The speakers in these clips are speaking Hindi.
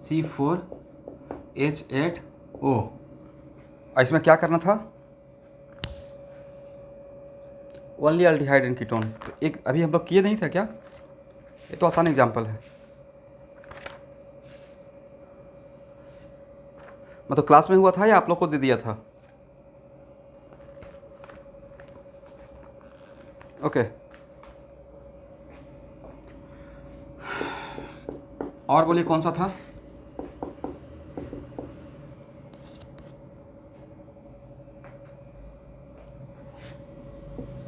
C4H8O। इसमें क्या करना था? Only aldehyde and ketone. तो एक अभी हम लोग किए नहीं थे क्या? ये तो आसान एग्जाम्पल है। मतलब क्लास में हुआ था या आप लोग को दे दिया था? ओके। और बोलिए कौन सा था?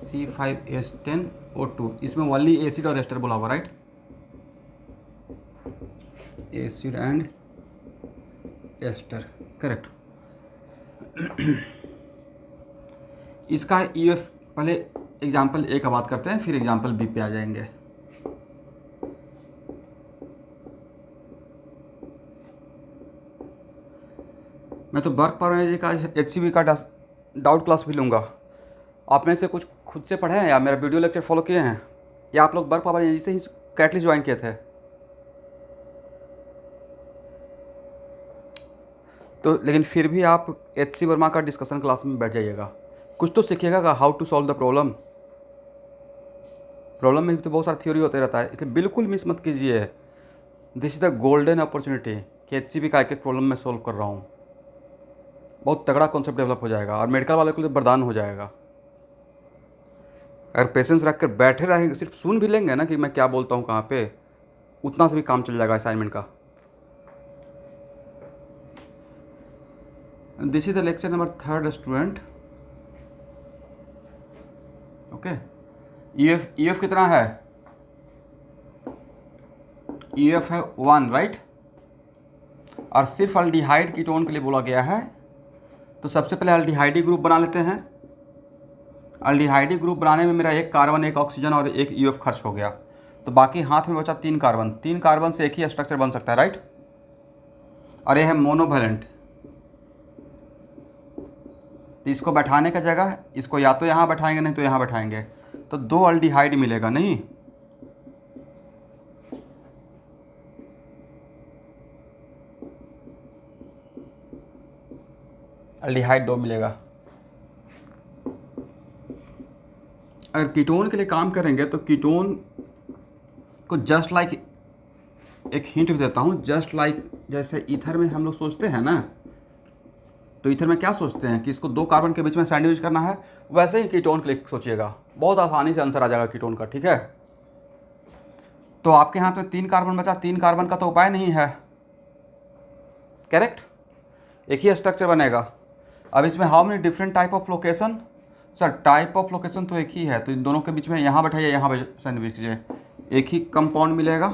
C5H10O2। इसमें ओनली एसिड और एस्टर बोला होगा, right? Acid and ester, correct. इसका EF पहले एग्जाम्पल ए का बात करते हैं, फिर एग्जाम्पल बी पे आ जाएंगे। मैं तो बर्क पावर का HCV का डाउट क्लास भी लूँगा। आप में से कुछ खुद से पढ़े हैं या मेरा वीडियो लेक्चर फॉलो किए हैं, या आप लोग बर्क पावर एनर्जी से ही कैटलिस्ट ज्वाइन किए थे? तो लेकिन फिर भी आप HC वर्मा का डिस्कशन क्लास में बैठ जाइएगा, कुछ तो सीखिएगा how to solve the problem. Problem में भी तो बहुत सारा थ्योरी होते रहता है, इसलिए बिल्कुल मिस मत कीजिए। This is the golden opportunity कि HCV का एक एक प्रॉब्लम मैं सॉल्व कर रहा हूँ। बहुत तगड़ा कॉन्सेप्ट डेवलप हो जाएगा और मेडिकल वाले के लिए वरदान हो जाएगा। अगर पेशेंस रख कर बैठे रहेंगे, सिर्फ सुन भी लेंगे ना कि मैं क्या बोलता हूँ कहाँ पे, उतना से भी काम चल जाएगा असाइनमेंट का। This is the lecture number 3 student. Okay. EF कितना है? EF है 1, राइट? और सिर्फ अल्डिहाइड कीटोन के लिए बोला गया है। तो सबसे पहले अल्डिहाइडी ग्रुप बना लेते हैं। अल्डिहाइडी ग्रुप बनाने में मेरा एक कार्बन, एक ऑक्सीजन और एक EF खर्च हो गया, तो बाकी हाथ में बचा 3 कार्बन। 3 कार्बन से एक ही स्ट्रक्चर बन सकता है, राइट? और ये है मोनोवैलेंट। तो इसको बैठाने का जगह इसको या तो यहाँ बैठाएंगे, नहीं तो यहाँ बैठाएंगे, तो 2 अल्डिहाइड मिलेगा नहीं। अल्डिहाइड 2 मिलेगा। अगर कीटोन के लिए काम करेंगे तो कीटोन को जस्ट लाइक एक हिंट भी देता हूँ, जस्ट लाइक जैसे ईथर में हम लोग सोचते हैं ना, तो ईथर में क्या सोचते हैं कि इसको 2 कार्बन के बीच में सैंडविच करना है, वैसे ही कीटोन के लिए सोचिएगा। बहुत आसानी से आंसर आ जाएगा कीटोन का, ठीक है? तो आपके हाथ में 3 कार्बन बचा, 3 कार्बन का तो उपाय नहीं है, करेक्ट? एक ही स्ट्रक्चर बनेगा। अब इसमें how many different type of location? Sir type of location तो एक ही है, तो इन दोनों के बीच में यहाँ बैठाइए, यहाँ सैंडविच कीजिए, एक ही कंपाउंड मिलेगा।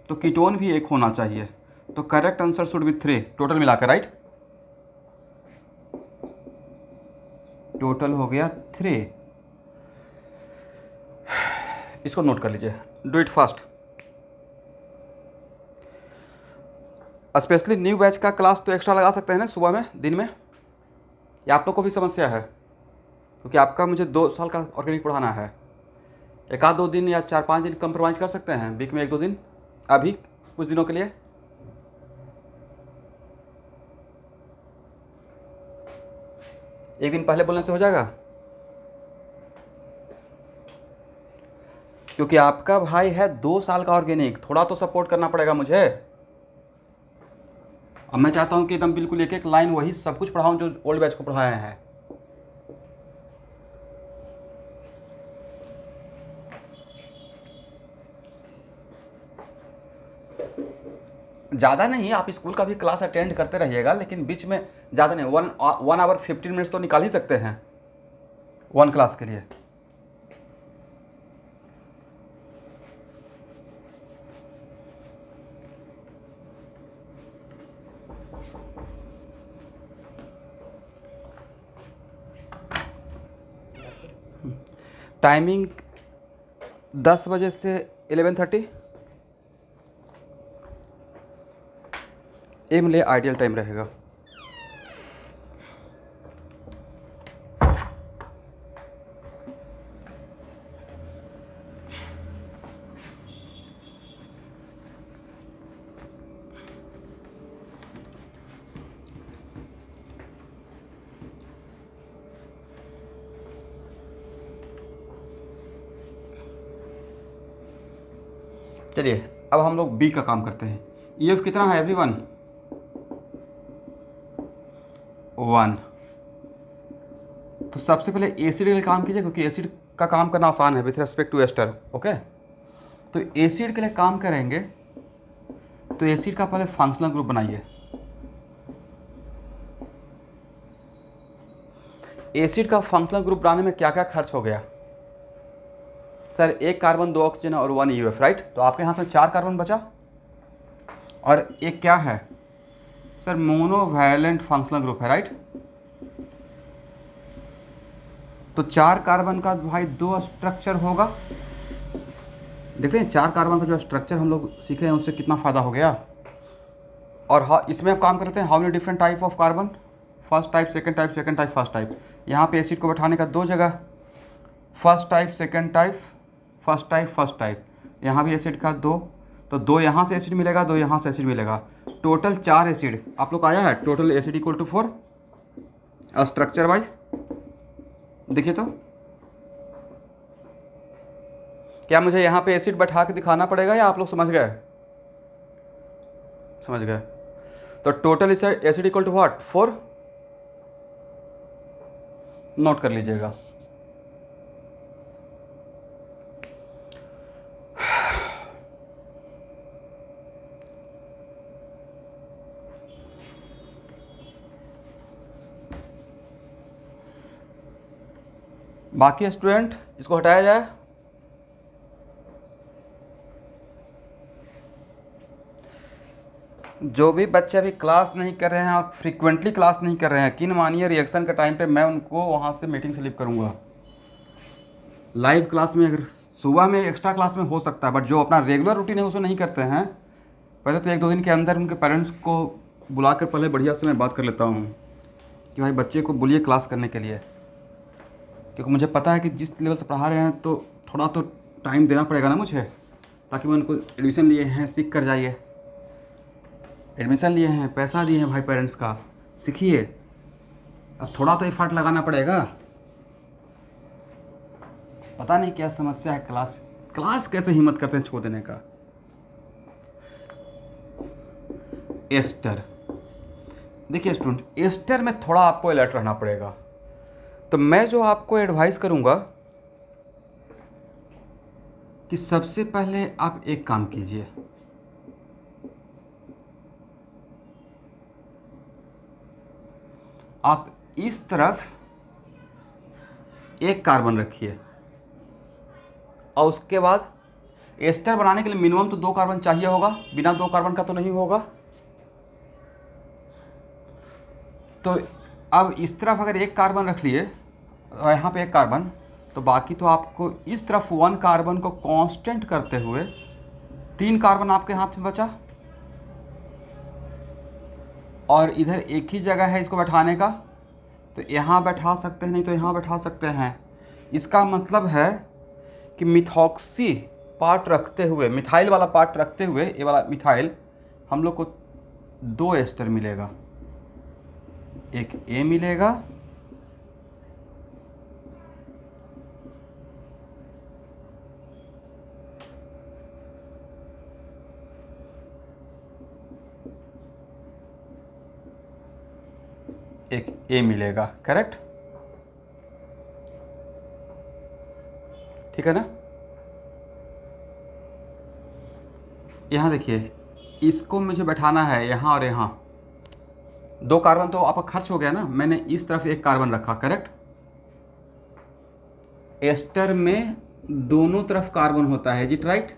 तो कीटोन भी एक होना चाहिए। तो correct answer should be 3 total मिलाकर, राइट? टोटल हो गया 3। इसको नोट कर लीजिए, do it fast. Specially new batch का क्लास तो एक्स्ट्रा लगा सकते हैं ना सुबह में, दिन में, या आप लोग को भी समस्या है? क्योंकि आपका मुझे 2 साल का ऑर्गेनिक पढ़ाना है। 1-2 दिन या 4-5 दिन कंप्रोमाइज़ कर सकते हैं, वीक में 1-2 दिन, अभी कुछ दिनों के लिए। एक दिन पहले बोलने से हो जाएगा? क्योंकि आपका भाई है 2 साल का ऑर्गेनिक, थोड़ा तो सपोर्ट करना पड़ेगा मुझे। अब मैं चाहता हूँ कि एकदम बिल्कुल एक एक लाइन वही सब कुछ पढ़ाऊँ जो ओल्ड बैच को पढ़ाए हैं। ज़्यादा नहीं, आप स्कूल का भी क्लास अटेंड करते रहिएगा, लेकिन बीच में ज़्यादा नहीं, 1 आवर 15 मिनट्स तो निकाल ही सकते हैं 1 क्लास के लिए। टाइमिंग 10 बजे से 11:30 एम लिए आइडियल टाइम रहेगा। चलिए अब हम लोग बी का काम करते हैं। EF कितना है एवरीवन? 1। तो सबसे पहले एसिड के लिए काम कीजिए, क्योंकि एसिड का काम करना आसान है with respect to ester. Okay, तो एसिड के लिए काम करेंगे तो एसिड का पहले फंक्शनल ग्रुप बनाइए। एसिड का फंक्शनल ग्रुप बनाने में क्या क्या खर्च हो गया? सर 1 कार्बन 2 ऑक्सीजन और 1 EF, राइट। तो आपके हाथ में 4 कार्बन बचा और एक क्या है सर? मोनोवैलेंट फंक्शनल ग्रुप है, राइट। तो 4 कार्बन का भाई 2 स्ट्रक्चर होगा। देखते हैं 4 कार्बन का जो स्ट्रक्चर हम लोग सीखे हैं उससे कितना फ़ायदा हो गया। और हाँ, इसमें अब काम करते हैं how many different type of carbon, first type, second type, second type, first type. यहाँ पे एसिड को बैठाने का 2 जगह, first type, second type, first type, first type. यहाँ भी एसिड का 2, तो 2 यहाँ से एसिड मिलेगा, 2 यहाँ से एसिड मिलेगा, टोटल 4 एसिड आप लोग आया है। Total acid equal to 4 structure wise. देखिए तो क्या मुझे यहाँ पे एसिड बैठा के दिखाना पड़ेगा या आप लोग समझ गए? समझ गए। तो total acid equal to what? 4। Note कर लीजिएगा। बाकी स्टूडेंट इसको हटाया जाए। जो भी बच्चे अभी क्लास नहीं कर रहे हैं और फ्रीक्वेंटली क्लास नहीं कर रहे हैं, किन मानिए रिएक्शन के टाइम पे मैं उनको वहाँ से मीटिंग स्लिप करूँगा। लाइव क्लास में अगर सुबह में एक्स्ट्रा क्लास में हो सकता है, बट जो अपना रेगुलर रूटीन है उसमें नहीं करते हैं, पहले तो 1-2 दिन के अंदर उनके पेरेंट्स को बुलाकर पहले बढ़िया से मैं बात कर लेता हूँ कि भाई बच्चे को बोलिए क्लास करने के लिए, क्योंकि मुझे पता है कि जिस लेवल से पढ़ा रहे हैं तो थोड़ा तो टाइम देना पड़ेगा ना मुझे, ताकि मैं उनको एडमिशन लिए हैं सीख कर जाइए। एडमिशन लिए हैं, पैसा दिए हैं भाई पेरेंट्स का, सीखिए। अब थोड़ा तो एफर्ट लगाना पड़ेगा। पता नहीं क्या समस्या है, क्लास कैसे हिम्मत करते हैं छोड़ देने का। एस्टर, देखिए स्टूडेंट, एस्टर में थोड़ा आपको अलर्ट रहना पड़ेगा। तो मैं जो आपको एडवाइस करूंगा कि सबसे पहले आप एक काम कीजिए, आप इस तरफ 1 कार्बन रखिए और उसके बाद एस्टर बनाने के लिए मिनिमम तो 2 कार्बन चाहिए होगा, बिना 2 कार्बन का तो नहीं होगा। तो अब इस तरफ अगर 1 कार्बन रख लिए और यहाँ पे 1 कार्बन, तो बाकी तो आपको इस तरफ 1 कार्बन को कांस्टेंट करते हुए 3 कार्बन आपके हाथ में बचा, और इधर एक ही जगह है इसको बैठाने का, तो यहाँ बैठा सकते हैं, नहीं तो यहाँ बैठा सकते हैं। इसका मतलब है कि मिथॉक्सी पार्ट रखते हुए, मिथाइल वाला पार्ट रखते हुए, ये वाला मिथाइल, हम लोग को 2 एस्टर मिलेगा, एक ए मिलेगा एक ए मिलेगा, करेक्ट? ठीक है ना? यहाँ देखिए, इसको मुझे बैठाना है यहाँ और यहाँ। 2 कार्बन तो आपका खर्च हो गया ना, मैंने इस तरफ 1 कार्बन रखा, करेक्ट? एस्टर में दोनों तरफ कार्बन होता है, इट राइट?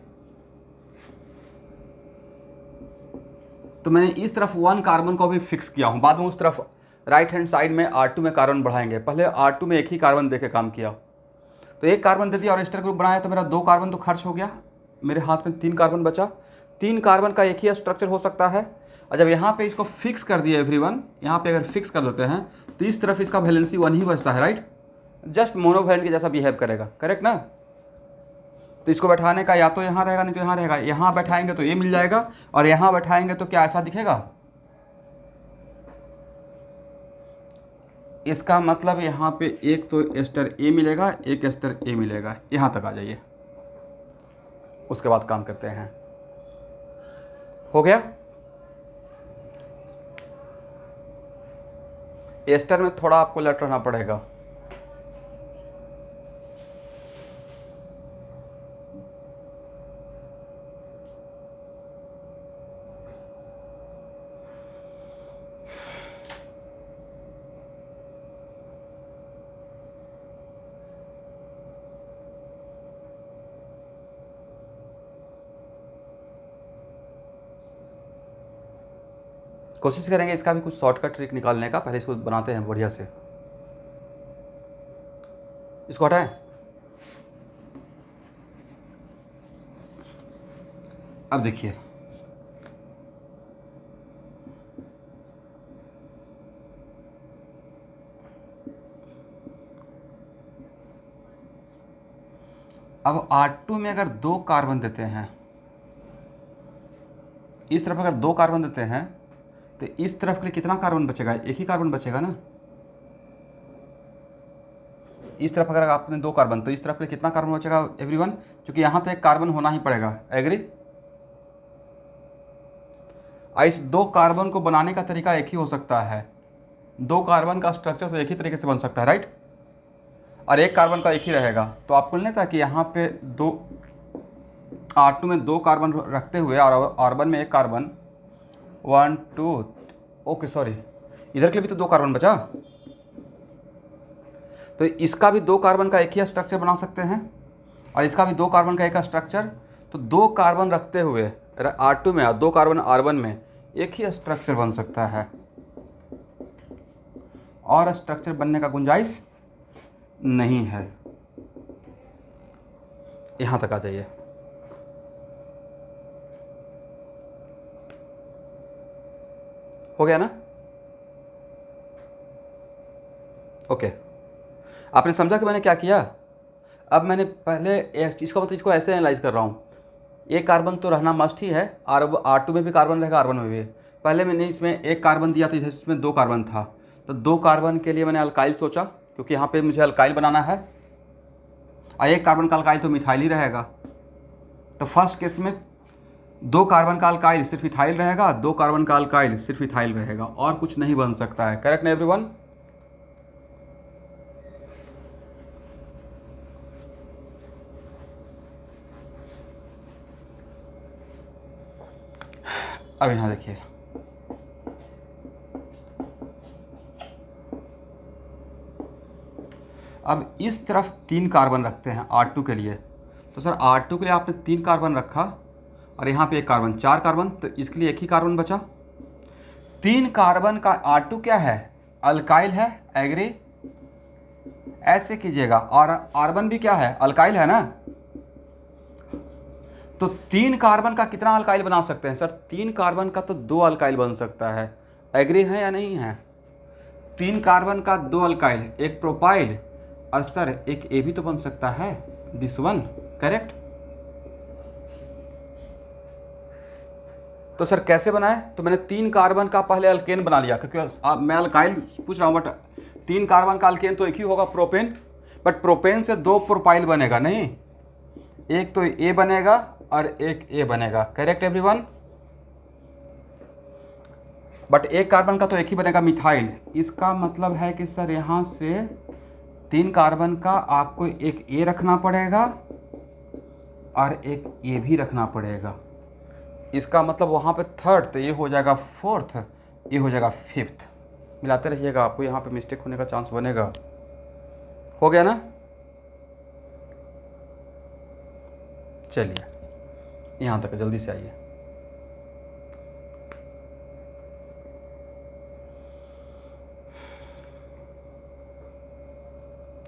तो मैंने इस तरफ 1 कार्बन को भी फिक्स किया हूँ, बाद में उस तरफ राइट हैंड साइड में R2 में कार्बन बढ़ाएंगे। पहले R2 में एक ही कार्बन देके काम किया, तो 1 कार्बन दे दिया और एस्टर ग्रुप बनाया, तो मेरा 2 कार्बन तो खर्च हो गया, मेरे हाथ में 3 कार्बन बचा। 3 कार्बन का एक ही स्ट्रक्चर हो सकता है। और जब यहाँ पे इसको फिक्स कर दिया एवरीवन, यहाँ पे अगर फिक्स कर देते हैं तो इस तरफ इसका वैलेंसी 1 ही बचता है, राइट? जस्ट मोनोवैलेंट के जैसा बिहेव करेगा, करेक्ट ना? तो इसको बैठाने का या तो यहाँ रहेगा, नहीं तो यहाँ रहेगा। यहाँ बैठाएंगे तो ये मिल जाएगा, और यहाँ बैठाएंगे तो क्या ऐसा दिखेगा? इसका मतलब यहाँ पे एक तो एस्टर ए मिलेगा, एक एस्टर ए मिलेगा। यहाँ तक आ जाइए, उसके बाद काम करते हैं। हो गया। एस्टर में थोड़ा आपको अलर्ट रहना पड़ेगा। कोशिश करेंगे इसका भी कुछ शॉर्टकट ट्रिक निकालने का। पहले इसको बनाते हैं बढ़िया से। इसको हटाएं। अब देखिए, अब R2 में अगर 2 कार्बन देते हैं, इस तरफ अगर 2 कार्बन देते हैं तो इस तरफ के लिए कितना कार्बन बचेगा? एक ही कार्बन बचेगा ना। इस तरफ अगर आपने 2 कार्बन, तो इस तरफ के लिए कितना कार्बन बचेगा एवरीवन? क्योंकि यहाँ तो एक कार्बन होना ही पड़ेगा। एग्री? इस 2 कार्बन को बनाने का तरीका एक ही हो सकता है। 2 कार्बन का स्ट्रक्चर तो एक ही तरीके से बन सकता है, राइट? और एक कार्बन का एक ही रहेगा। तो आपको नहीं था कि यहाँ पे 2 R2 में 2 कार्बन रखते हुए और R1 में एक कार्बन, 1 2, ओके सॉरी, इधर के लिए भी तो 2 कार्बन बचा। तो इसका भी 2 कार्बन का एक ही स्ट्रक्चर बना सकते हैं और इसका भी 2 कार्बन का एक स्ट्रक्चर। तो 2 कार्बन रखते हुए R2 में और 2 कार्बन R1 में एक ही स्ट्रक्चर बन सकता है और स्ट्रक्चर बनने का गुंजाइश नहीं है। यहां तक आ जाइए। हो गया ना? ओके, आपने समझा कि मैंने क्या किया? अब मैंने पहले इसका मतलब इसको ऐसे एनालाइज कर रहा हूँ। एक कार्बन तो रहना मस्ट ही है, R2 में भी कार्बन रहेगा, R1 में भी। पहले मैंने इसमें एक कार्बन दिया था, इसमें 2 कार्बन था, तो 2 कार्बन के लिए मैंने अल्काइल सोचा, क्योंकि यहाँ पे मुझे अल्काइल बनाना है और एक कार्बन का अल्काइल तो मिथाइल ही रहेगा। तो फर्स्ट केस में 2 कार्बन का अल्काइल सिर्फ इथाइल रहेगा, 2 कार्बन का अल्काइल सिर्फ इथाइल रहेगा और कुछ नहीं बन सकता है। करेक्ट ना एवरीवन? अब यहाँ देखिए, अब इस तरफ 3 कार्बन रखते हैं R2 के लिए। तो सर R2 के लिए आपने 3 कार्बन रखा और यहाँ पे एक कार्बन, 4 कार्बन, तो इसके लिए एक ही कार्बन बचा। 3 कार्बन का R2 क्या है? अल्काइल है। एग्री? ऐसे कीजिएगा। और R1 भी क्या है? अल्काइल है ना। तो 3 कार्बन का कितना अल्काइल बना सकते हैं? सर 3 कार्बन का तो 2 अल्काइल बन सकता है। एग्री है या नहीं है? 3 कार्बन का 2 अल्काइल, एक प्रोपाइल और सर एक ए भी तो बन सकता है, दिस वन। करेक्ट? तो सर कैसे बनाए? तो मैंने 3 कार्बन का पहले अल्केन बना लिया, क्योंकि मैं अल्काइल पूछ रहा हूँ, बट 3 कार्बन का अल्केन तो एक ही होगा, प्रोपेन। बट प्रोपेन से 2 प्रोपाइल बनेगा नहीं, एक तो ए बनेगा और एक ए बनेगा। Correct everyone? बट एक कार्बन का तो एक ही बनेगा, मिथाइल। इसका मतलब है कि सर यहाँ से 3 कार्बन का आपको एक ए रखना पड़ेगा और एक ए भी रखना पड़ेगा। इसका मतलब वहाँ पे 3rd, तो ये हो जाएगा 4th, ये हो जाएगा 5th। मिलाते रहिएगा, आपको यहाँ पे मिस्टेक होने का चांस बनेगा। हो गया ना? चलिए यहाँ तक जल्दी से आइए।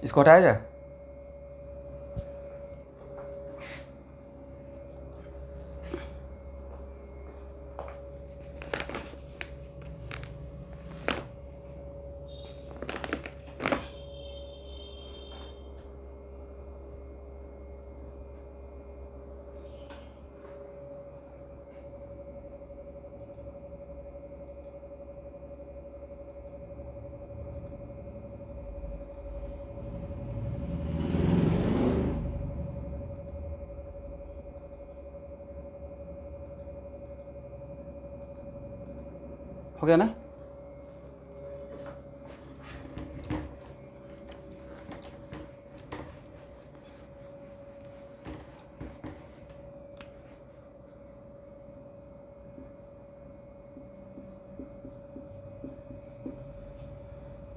इसको हटाया जाए। हो गया ना।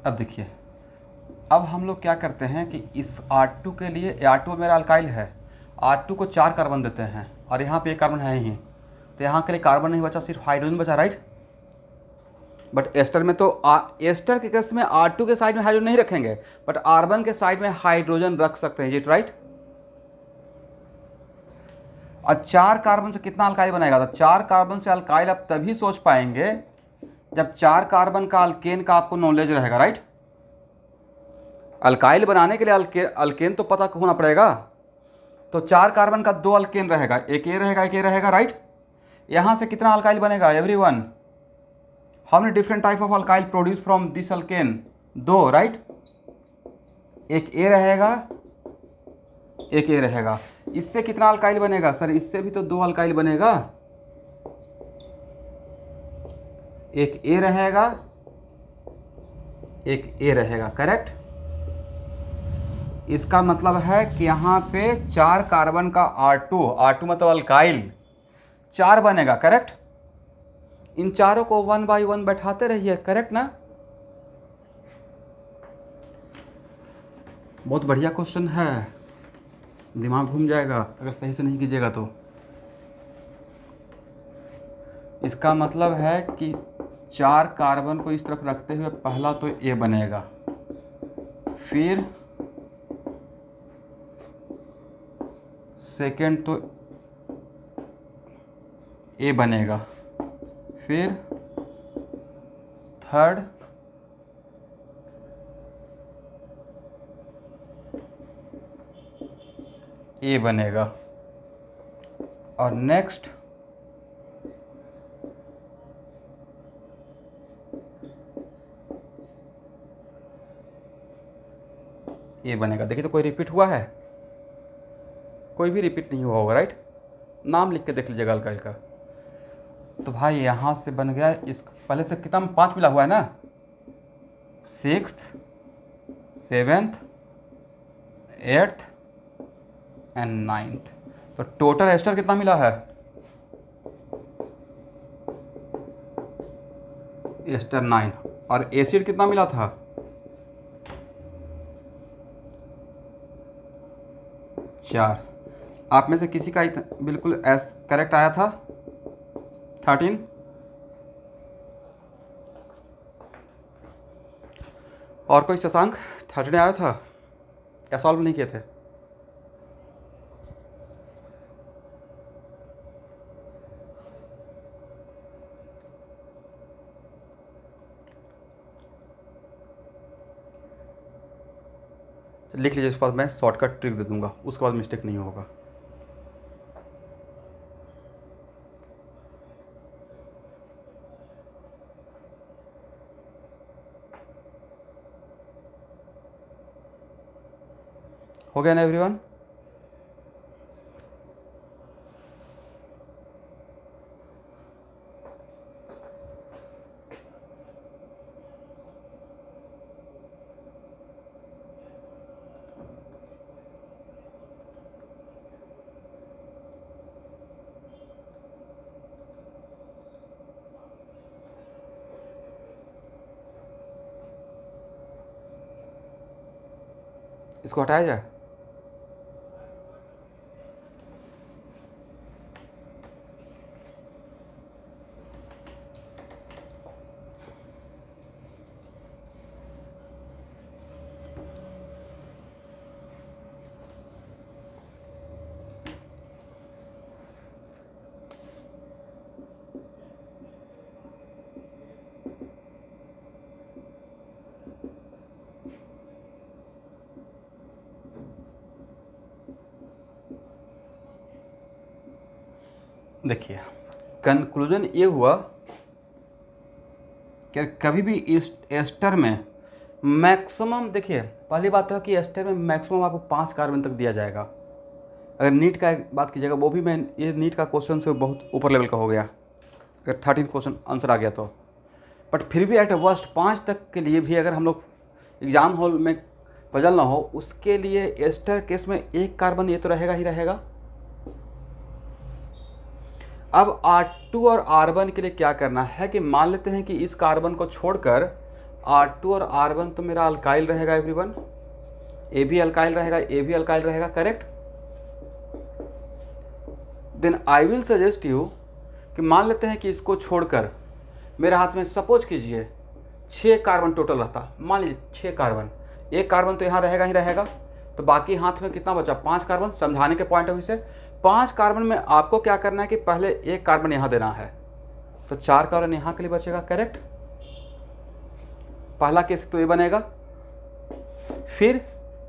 अब देखिए, अब हम लोग क्या करते हैं कि इस R2 के लिए, R2 मेरा अल्काइल है, R2 को 4 कार्बन देते हैं और यहाँ पे एक कार्बन है ही, तो यहाँ के लिए कार्बन नहीं बचा, सिर्फ हाइड्रोजन बचा, राइट। बट एस्टर में तो एस्टर के केस में R2 के साइड में हाइड्रोजन नहीं रखेंगे, बट R1 के साइड में हाइड्रोजन रख सकते हैं, ये राइट। और 4 कार्बन से कितना अल्काइल बनेगा, तो 4 कार्बन से अल्काइल आप तभी सोच पाएंगे जब 4 कार्बन का अल्केन का आपको नॉलेज रहेगा, राइट। अल्काइल बनाने के लिए अल्केन तो पता होना पड़ेगा। तो 4 कार्बन का 2 अल्केन रहेगा, एक ये रहेगा, एक ये रहेगा, राइट। यहाँ से कितना अल्काइल बनेगा everyone, how many different type of alkyl produce from this alkane, 2, right. एक ए रहेगा, एक ए रहेगा। इससे कितना अल्काइल बनेगा सर, इससे भी तो 2 अल्काइल बनेगा, एक ए रहेगा, एक ए रहेगा, करेक्ट। इसका मतलब है कि यहाँ पे 4 कार्बन का R2 मतलब अल्काइल 4 बनेगा, करेक्ट। इन चारों को 1 बाई 1 बैठाते रहिए, करेक्ट ना। बहुत बढ़िया क्वेश्चन है, दिमाग घूम जाएगा अगर सही से नहीं कीजिएगा तो। इसका मतलब है कि 4 कार्बन को इस तरफ रखते हुए पहला तो ए बनेगा, फिर सेकेंड तो ए बनेगा, फिर थर्ड ए बनेगा, और नेक्स्ट ए बनेगा। देखिए तो कोई रिपीट हुआ है, कोई भी रिपीट नहीं हुआ होगा, राइट। नाम लिख के देख लीजिएगा अल्काइल का। तो भाई यहाँ से बन गया, इस पहले से कितना 5 मिला हुआ है ना, 6th 7th 8th and 9th। तो टोटल एस्टर कितना मिला है, एस्टर 9, और एसिड कितना मिला था, 4। आप में से किसी का बिल्कुल एस करेक्ट आया था, 13। और कोई शशांक 13 आया था या सॉल्व नहीं किए थे। लिख लीजिए, उसके बाद मैं शॉर्टकट ट्रिक दे दूंगा, उसके बाद मिस्टेक नहीं होगा। हो गया ना एवरीवन। इसको हटाया जाए। देखिए कंक्लूजन ये हुआ कि कभी भी इस एस्टर में मैक्सिमम, देखिए पहली बात तो है कि एस्टर में मैक्सिमम आपको 5 कार्बन तक दिया जाएगा। अगर नीट का बात कीजिएगा, वो भी मैं ये नीट का क्वेश्चन से बहुत ऊपर लेवल का हो गया, अगर 13 क्वेश्चन आंसर आ गया तो। बट फिर भी एट वर्स्ट 5 तक के लिए भी अगर हम लोग एग्ज़ाम हॉल में पजल ना हो, उसके लिए एस्टर केस में एक कार्बन ये तो रहेगा ही रहेगा। अब R2 और R1 के लिए क्या करना है कि मान लेते हैं कि इस कार्बन को छोड़कर R2 और R1 तो मेरा अल्काइल रहेगा एवरीवन, ए भी अल्काइल रहेगा, ए भी अल्काइल रहेगा, correct. Then I will suggest you कि मान लेते हैं कि इसको छोड़कर मेरे हाथ में सपोज कीजिए 6 कार्बन टोटल रहता, मान लीजिए 6 कार्बन, एक कार्बन तो यहाँ रहेगा ही रहेगा, तो बाकी हाथ में कितना बचा, 5 कार्बन। समझाने के पॉइंट ऑफ व्यू से 5 कार्बन में आपको क्या करना है कि पहले एक कार्बन यहाँ देना है, तो 4 कार्बन यहाँ के लिए बचेगा, करेक्ट। पहला केस तो ये बनेगा। फिर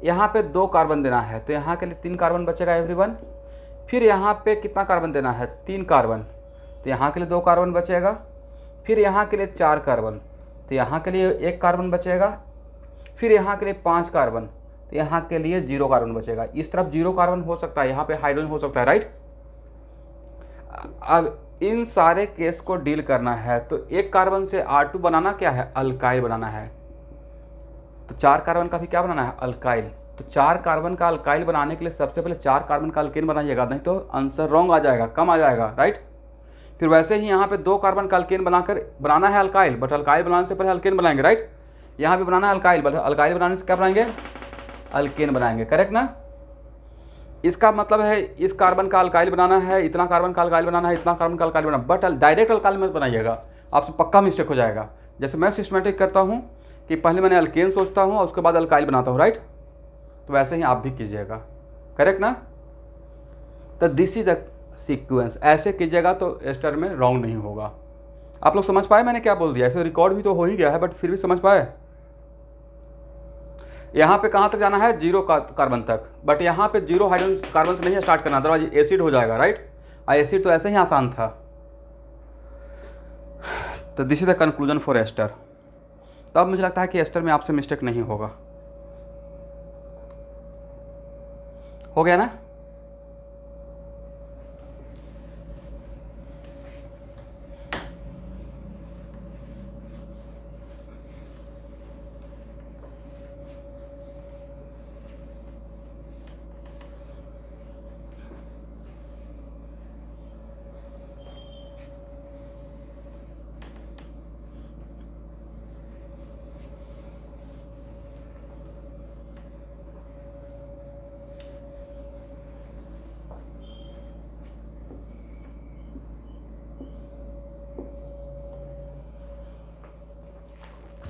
यहाँ पे 2 कार्बन देना है, तो यहाँ के लिए 3 कार्बन बचेगा एवरीवन। फिर यहाँ पे कितना कार्बन देना है, 3 कार्बन, तो यहाँ के लिए 2 कार्बन बचेगा। फिर यहाँ के लिए 4 कार्बन, तो यहाँ के लिए 1 कार्बन बचेगा। फिर यहाँ के लिए 5 कार्बन, तो यहाँ के लिए 0 कार्बन बचेगा। इस तरफ 0 कार्बन हो सकता है, यहाँ पे हाइड्रोजन हो सकता है, राइट। अब इन सारे केस को डील करना है, तो एक कार्बन से R2 बनाना क्या है, अल्काइल बनाना है। तो 4 कार्बन का भी क्या बनाना है, अल्काइल। तो 4 कार्बन का अल्काइल बनाने के लिए सबसे पहले 4 कार्बन का अल्केन बनाइएगा, नहीं तो आंसर रॉन्ग आ जाएगा, कम आ जाएगा, राइट। फिर वैसे ही यहाँ पे 2 कार्बन का अल्केन बनाना है अल्काइल, बट अल्काइल बनाने से पहले अल्केन बनाएंगे, राइट। यहाँ भी बनाना है अल्काइल, बट अल्काइल बनाने से क्या बनाएंगे, अल्केन बनाएंगे, करेक्ट ना। इसका मतलब है इस कार्बन का अल्काइल बनाना है, इतना कार्बन का अल्काइल बनाना है, इतना कार्बन का alkyl banana, but direct alkyl मत बनाइएगा, आपसे पक्का मिस्टेक हो जाएगा। जैसे मैं सिस्टमेटिक करता हूँ कि पहले मैंने अल्केन सोचता हूँ और उसके बाद अल्काइल बनाता हूँ, राइट। तो वैसे ही आप भी कीजिएगा, करेक्ट ना। तो दिस इज द सीक्वेंस, ऐसे कीजिएगा तो एस्टर में रॉन्ग नहीं होगा। आप लोग समझ पाए मैंने क्या बोल दिया, ऐसे रिकॉर्ड भी तो हो ही गया है, बट फिर भी समझ पाए। यहाँ पे कहाँ तक जाना है, 0 कार्बन तक, बट यहाँ पे 0 हाइड्रोजन कार्बन से नहीं स्टार्ट करना, अदरवाइज एसिड हो जाएगा, राइट। एसिड तो ऐसे ही आसान था। तो this is the conclusion for ester. तो अब मुझे लगता है कि एस्टर में आपसे मिस्टेक नहीं होगा, हो गया ना।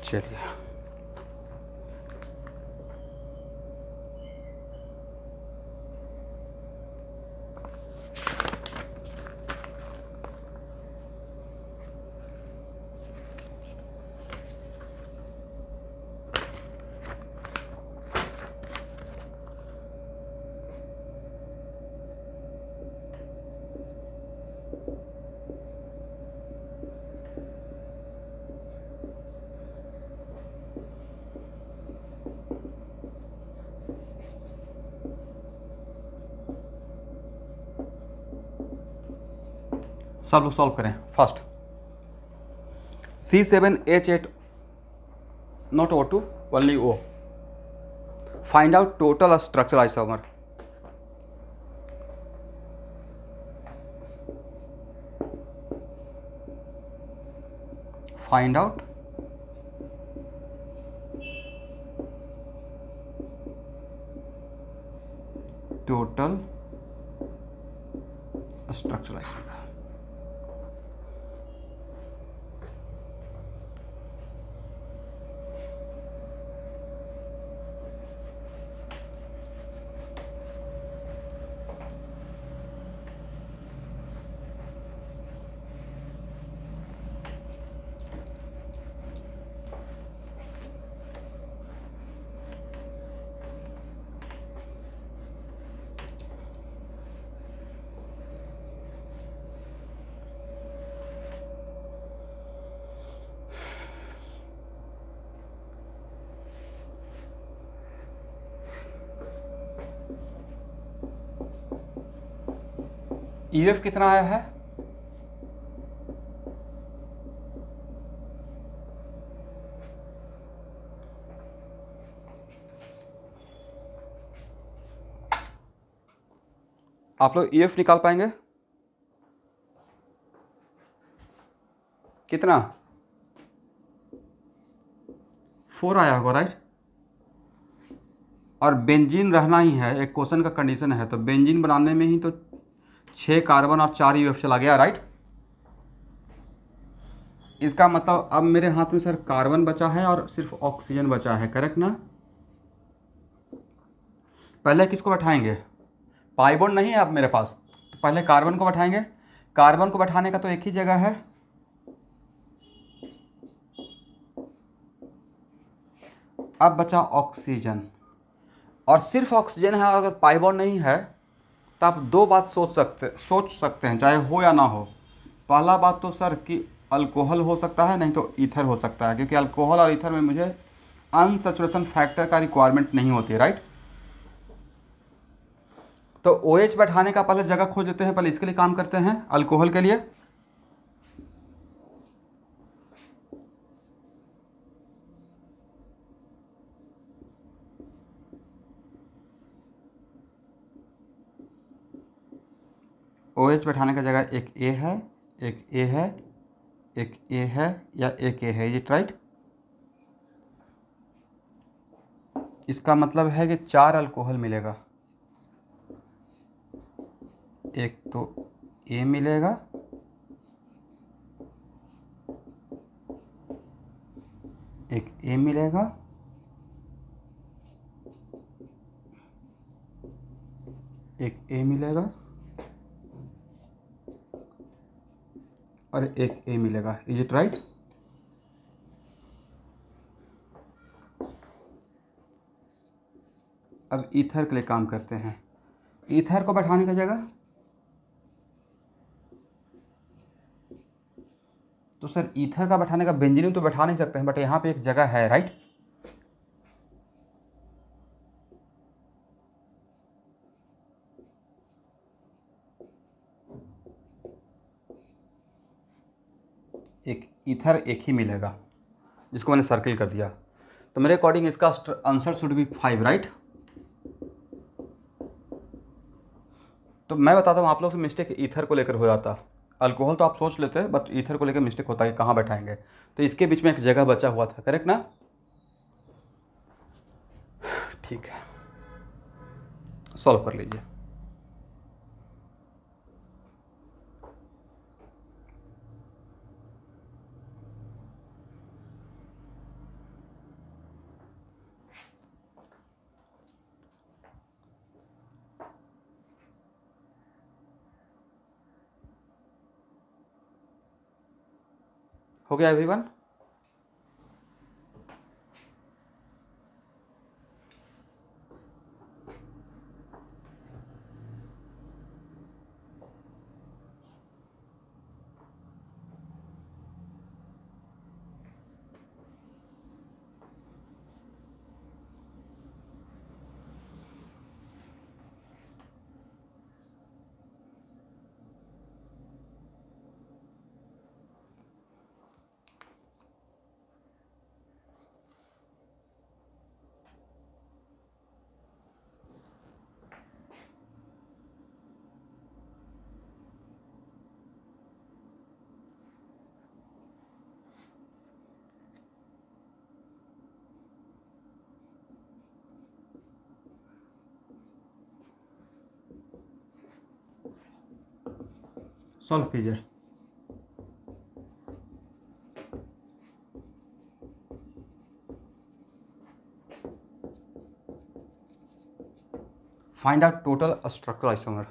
चलिए, सब लोग सॉल्व करें first. C7H8 not O2 only O, find out total structural isomer। find out total structural isomer। EF कितना आया है, आप लोग EF निकाल पाएंगे? कितना? 4 आया होगा, राइट। और बेंजीन रहना ही है, एक क्वेश्चन का कंडीशन है, तो बेंजीन बनाने में ही तो 6 कार्बन और 4 EF चला गया, राइट। इसका मतलब अब मेरे हाथ में सर कार्बन बचा है और सिर्फ ऑक्सीजन बचा है, करेक्ट ना। पहले किसको बैठाएंगे? पाई बॉन्ड नहीं है अब मेरे पास, तो पहले कार्बन को बैठाएंगे। कार्बन को बैठाने का तो एक ही जगह है, अब बचा ऑक्सीजन। और सिर्फ ऑक्सीजन है, अगर पाई बॉन्ड नहीं है तो आप दो बात सोच सकते हैं, चाहे हो या ना हो। पहला बात तो सर कि अल्कोहल हो सकता है, नहीं तो ईथर हो सकता है, क्योंकि अल्कोहल और ईथर में मुझे अनसैचुरेशन फैक्टर का रिक्वायरमेंट नहीं होती है, राइट। तो OH बैठाने का पहले जगह खोज लेते हैं, पहले इसके लिए काम करते हैं, अल्कोहल के लिए। OH बैठाने का जगह एक A है, एक A है, एक A है या एक A है, ये राइट। इसका मतलब है कि 4 अल्कोहल मिलेगा, एक तो A मिलेगा, एक A मिलेगा, एक A मिलेगा और एक A मिलेगा, इज इट राइट। अब ईथर के लिए काम करते हैं। ईथर को बैठाने का जगह तो सर ईथर का बैठाने का बेंजीन तो बैठा नहीं सकते हैं, बट यहाँ पे एक जगह है, राइट। एक ईथर एक ही मिलेगा, जिसको मैंने सर्किल कर दिया। तो मेरे अकॉर्डिंग इसका आंसर शुड बी 5, राइट। तो मैं बताता हूँ, आप लोग से मिस्टेक ईथर को लेकर हो जाता। अल्कोहल तो आप सोच लेते हैं, बट ईथर को लेकर मिस्टेक होता है, कहाँ बैठाएंगे। तो इसके बीच में एक जगह बचा हुआ था, करेक्ट ना। ठीक है, सॉल्व कर लीजिए। हो गया एवरीवन? सॉल्व कीजिए। Find out total structural isomer.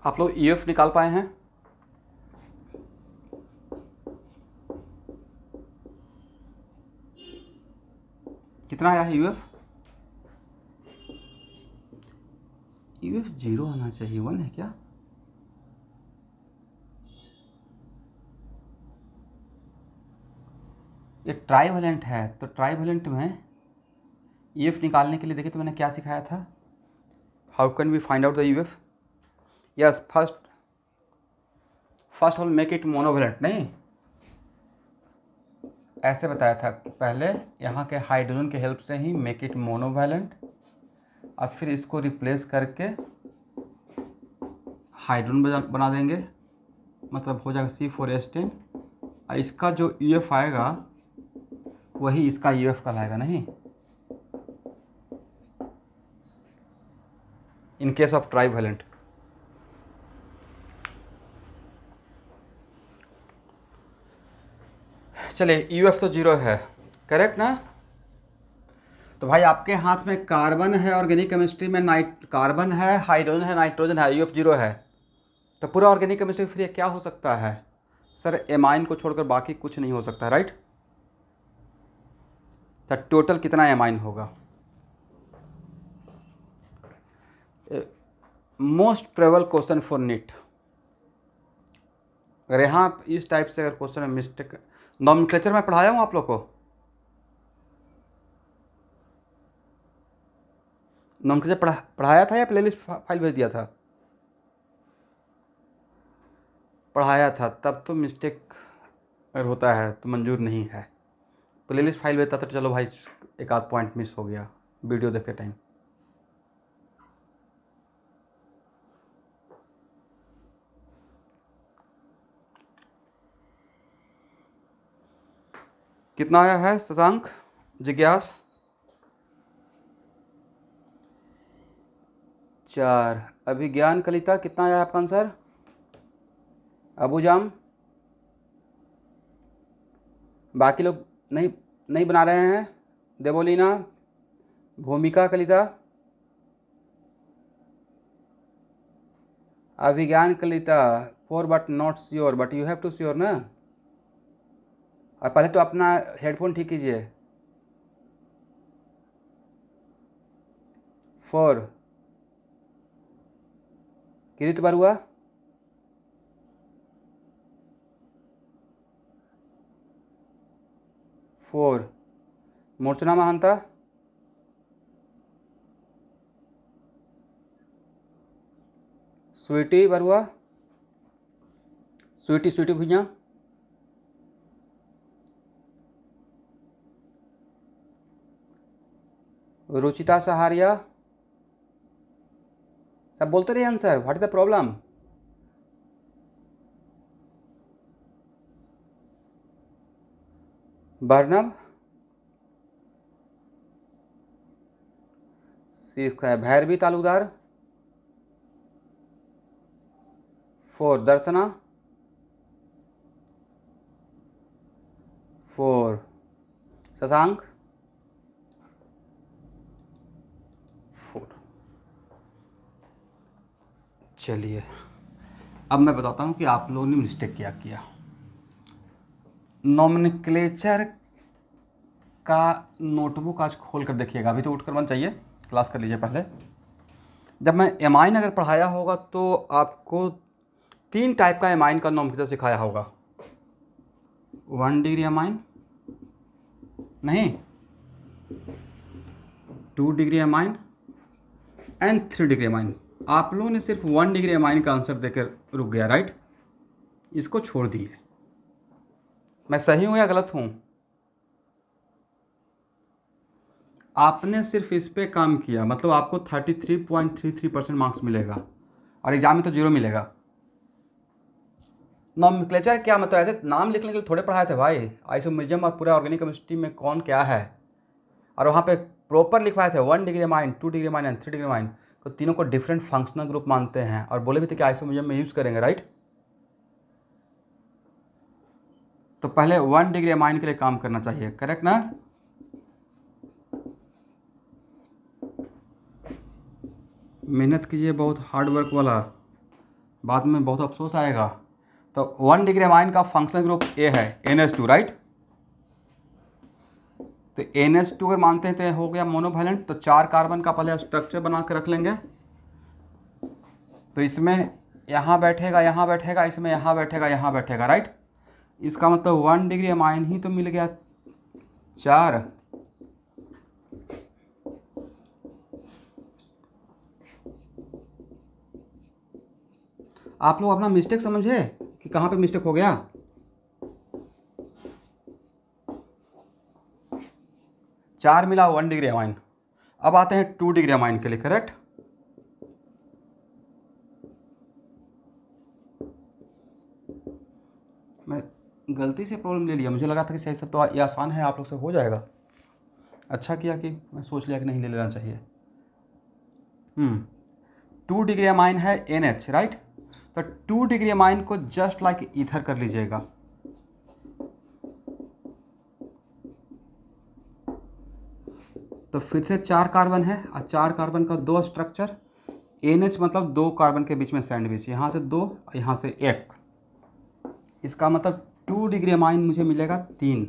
आप लोग EF निकाल पाए हैं? कितना आया है UF? UF 0 आना चाहिए, 1 है क्या? ये ट्राइवेलेंट है, तो ट्राइवेलेंट में EF निकालने के लिए देखिए तो मैंने क्या सिखाया था, how can we find out the UF? Yes, first all make it monovalent, नहीं ऐसे बताया था कि पहले यहाँ के हाइड्रोजन के हेल्प से ही मेक इट मोनोवेलेंट, अब फिर इसको रिप्लेस करके हाइड्रोजन बना देंगे, मतलब हो जाएगा C4H10, और इसका जो UF आएगा वही इसका UF कहलाएगा, नहीं इन केस ऑफ ट्राइवेलेंट। चलिए UF तो 0 है, करेक्ट ना? तो भाई आपके हाथ में कार्बन है, ऑर्गेनिक केमिस्ट्री में कार्बन है, हाइड्रोजन है, नाइट्रोजन है, UF 0 है, तो पूरा ऑर्गेनिक केमिस्ट्री फिर ये क्या हो सकता है सर? एमाइन को छोड़कर बाकी कुछ नहीं हो सकता, राइट? तो टोटल कितना एमाइन होगा? Most probable question for NEET. अगर यहाँ इस टाइप से अगर क्वेश्चन में मिस्टेक, नॉमेनक्लेचर में पढ़ाया हूँ आप लोग को, नॉमेनक्लेचर पढ़ाया था या प्लेलिस्ट फाइल भेज दिया था? पढ़ाया था, तब तो मिस्टेक अगर होता है तो मंजूर नहीं है। प्लेलिस्ट फाइल भेजता तो चलो भाई एक आध पॉइंट मिस हो गया वीडियो देखते टाइम। कितना आया है शशांक जिज्ञास? 4। अभिज्ञान कलिता कितना आया आपका आंसर? अबूजाम? बाकी लोग नहीं बना रहे हैं? Devolina, Bhumika Kalita, Abhigyan Kalita 4 but not sure, but you have to sure ना। और पहले तो अपना हेडफोन ठीक कीजिए। 4 किरित बरुआ, 4 मूर्चना महंता, स्वीटी बरुआ, स्वीटी भुइयाँ, रुचिता सहारिया। सब बोलते रहिए answer, what is the problem? Barnab, Bhairavi Talukdar, 4 Darshana, 4 Shashank, 4। चलिए अब मैं बताता हूँ कि आप लोगों ने मिस्टेक क्या किया। नॉमेनक्लेचर का नोटबुक आज खोल कर देखिएगा, अभी तो उठकर मन चाहिए, क्लास कर लीजिए पहले। जब मैं एमाइन अगर पढ़ाया होगा तो आपको 3 टाइप का एमाइन का नॉमेनक्लेचर सिखाया होगा। 1 डिग्री एमाइन, नहीं 2 degree amine and 3 degree amine. आप लोगों ने सिर्फ 1 डिग्री एमाइन का आंसर देकर रुक गया, राइट? इसको छोड़ दिए। मैं सही हूँ या गलत हूँ? आपने सिर्फ इस पे काम किया, मतलब आपको 33.33% मार्क्स मिलेगा और एग्जाम में तो 0 मिलेगा। नॉमेनक्लेचर क्या मतलब? ऐसे नाम लिखने के लिए थोड़े पढ़ाए थे भाई, आइसोमेरिज्म और पूरा ऑर्गेनिक केमिस्ट्री में कौन क्या है, और वहाँ पे प्रॉपर लिखवाए थे 1 degree amine, 2 degree amine and 3 degree mine, तो तीनों को डिफरेंट फंक्शनल ग्रुप मानते हैं और बोले भी थे कि आइसोमेरिज्म में यूज़ करेंगे, राइट? तो पहले 1 डिग्री माइन के लिए काम करना चाहिए, करेक्ट ना? मेहनत कीजिए, बहुत हार्ड वर्क वाला। बाद में बहुत अफसोस आएगा। तो 1 डिग्री अमाइन का फंक्शनल ग्रुप ए है NH2, राइट। तो NH2 अगर मानते हैं तो हो गया मोनोवैलेंट। तो 4 कार्बन का पहले स्ट्रक्चर बना के रख लेंगे। तो इसमें यहाँ बैठेगा, यहाँ बैठेगा, इसमें यहाँ बैठेगा, यहाँ बैठेगा, राइट। इसका मतलब 1 डिग्री अमाइन ही तो मिल गया 4। आप लोग अपना मिस्टेक समझे कि कहाँ पे मिस्टेक हो गया। चार मिला 1 डिग्री अमाइन। अब आते हैं 2 डिग्री अमाइन के लिए, करेक्ट। मैं गलती से प्रॉब्लम ले लिया, मुझे लगा था कि सही सब तो ये आसान है, आप लोग से हो जाएगा। अच्छा किया कि मैं सोच लिया कि नहीं ले लेना चाहिए। 2 डिग्री अमाइन है NH, राइट। तो 2 डिग्री अमाइन को जस्ट लाइक ईथर कर लीजिएगा। तो फिर से 4 कार्बन है और 4 कार्बन का 2 स्ट्रक्चर। NH मतलब 2 कार्बन के बीच में सैंडविच, यहाँ से 2, यहाँ से 1। इसका मतलब 2 डिग्री अमाइन मुझे मिलेगा 3।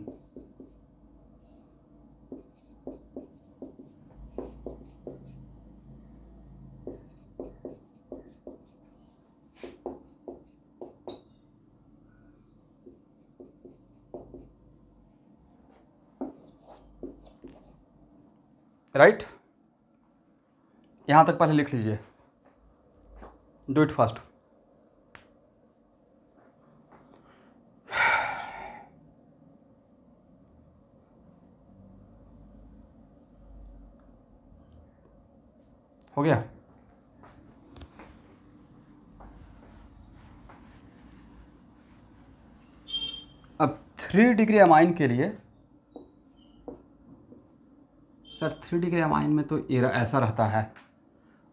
राइट, यहाँ तक पहले लिख लीजिए। Do it fast. हो गया। अब 3 डिग्री अमाइन के लिए सर 3 डिग्री अमाइन में तो ऐसा रहता है।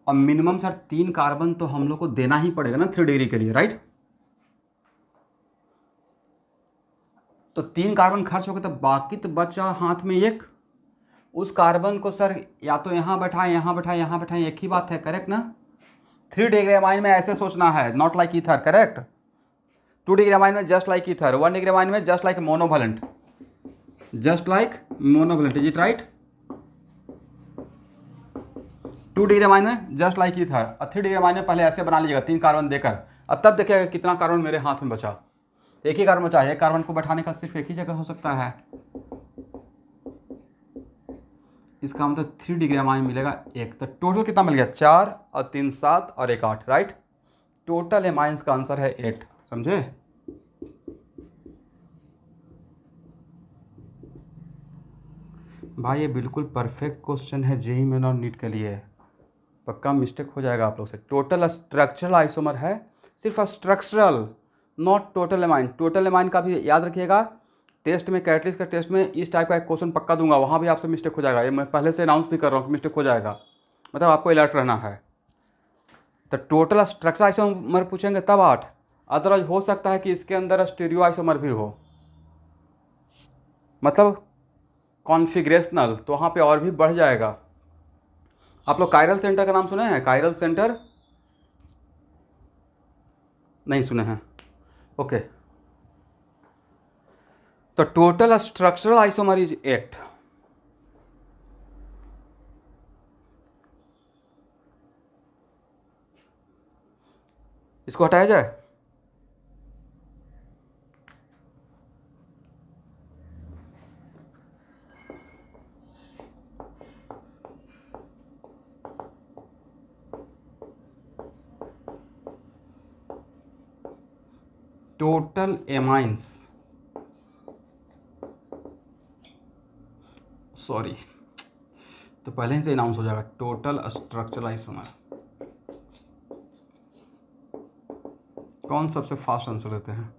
और मिनिमम सर 3 कार्बन तो हम लोग को देना ही पड़ेगा ना 3 डिग्री के लिए, राइट। तो 3 कार्बन खर्च हो गए तो बाकी तो बचा हाथ में 1। उस कार्बन को सर या तो यहाँ बैठाएं, यहाँ बैठाएं, यहाँ बैठाएं, एक ही बात है, करेक्ट ना। 3 डिग्री अमाइन में ऐसे सोचना है, not like ether, correct. 2 degree amine में just like ether, 1 degree amine में just like monovalent, just like monovalent, is it right. 2 degree amine में जस्ट लाइक ईथर और 3 डिग्री अमाइन में पहले ऐसे बना लीजिएगा 3 कार्बन देकर, और तब देखिएगा कितना कार्बन मेरे हाथ में बचा। एक ही कार्बन बचा है, एक कार्बन को बैठाने का सिर्फ एक ही जगह हो सकता है। इसका मतलब 3 डिग्री अमाइन मिलेगा 1। तो टोटल कितना मिल गया, 4 और 3 7 और 1 8, राइट। टोटल एमाइंस का आंसर है 8, समझे। भाई ये बिल्कुल परफेक्ट क्वेश्चन है जेईई मेन और नीट के लिए, पक्का मिस्टेक हो जाएगा आप लोग से। टोटल स्ट्रक्चरल आइसोमर है, सिर्फ structural, not total amine. Total amine का भी याद रखिएगा, टेस्ट में, कैटलिस्ट का टेस्ट में इस टाइप का एक क्वेश्चन पक्का दूंगा, वहाँ भी आपसे मिस्टेक हो जाएगा। ये मैं पहले से अनाउंस भी कर रहा हूँ कि मिस्टेक हो जाएगा, मतलब आपको अलर्ट रहना है। तो टोटल स्ट्रक्चरल आइसोमर पूछेंगे तब 8, अदरवाइज हो सकता है कि इसके अंदर स्टीरियो आइसोमर भी हो, मतलब कॉन्फिग्रेशनल, तो वहाँ पे और भी बढ़ जाएगा। आप लोग कायरल सेंटर का नाम सुने हैं, कायरल सेंटर नहीं सुने हैं, ओके। तो टोटल स्ट्रक्चरल आइसोमर इज 8। इसको हटाया जाए, टोटल एमाइंस, सॉरी, तो पहले ही से अनाउंस हो जाएगा टोटल स्ट्रक्चरल आइसोमर। कौन सबसे फास्ट आंसर देते हैं।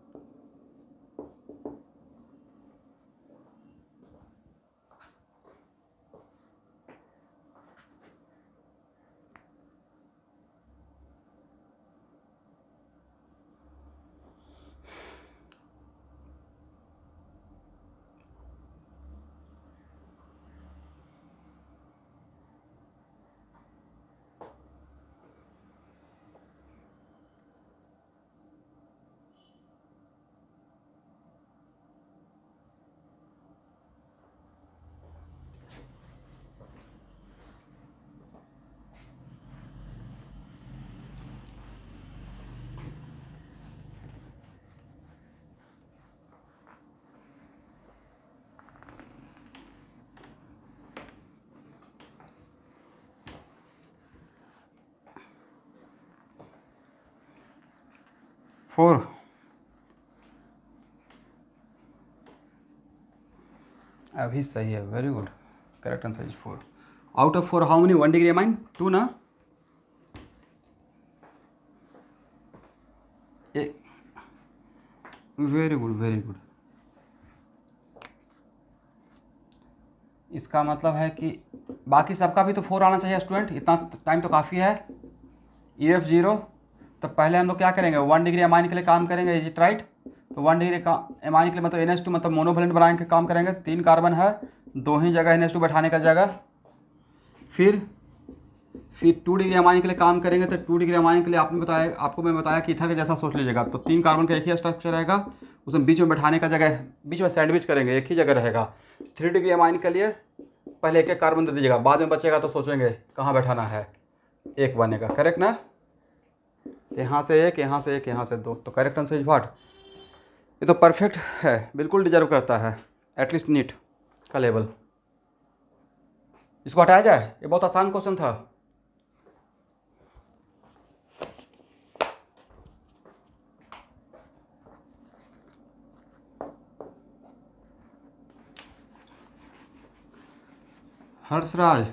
4। अभी सही है, very good, correct answer is 4। Out of 4 how many 1 degree amine? 2 ना? Very good very good. इसका मतलब है कि बाकी सबका भी तो 4 आना चाहिए स्टूडेंट, इतना टाइम तो काफ़ी है। EF0, तो पहले हम लोग क्या करेंगे, 1 डिग्री अमाइन के लिए काम करेंगे, इज इट राइट? तो 1 डिग्री का अमाइन के लिए मतलब NH2 मतलब मोनोवैलेंट बनाने के काम करेंगे। 3 कार्बन है, 2 ही जगह NH2 बैठाने का जगह। फिर 2 डिग्री अमाइन के लिए काम करेंगे, तो 2 डिग्री अमाइन के लिए आपको मैं बताया कि इथर के जैसा सोच लीजिएगा। तो 3 कार्बन का एक ही स्ट्रक्चर रहेगा, उसमें बीच में बैठाने का जगह, बीच में सैंडविच करेंगे, एक ही जगह रहेगा। 3 डिग्री अमाइन के लिए पहले एक एक कार्बन दे दीजिएगा, बाद में बचेगा तो सोचेंगे कहाँ बैठाना है, एक बनेगा, करेक्ट ना? यहाँ से एक, यहाँ से एक, यहाँ से 2, तो करेक्ट आंसर इज व्हाट? ये तो परफेक्ट है, बिल्कुल डिजर्व करता है एटलीस्ट नीट का लेवल। इसको हटाया जाए, ये बहुत आसान क्वेश्चन था। हर्षराज,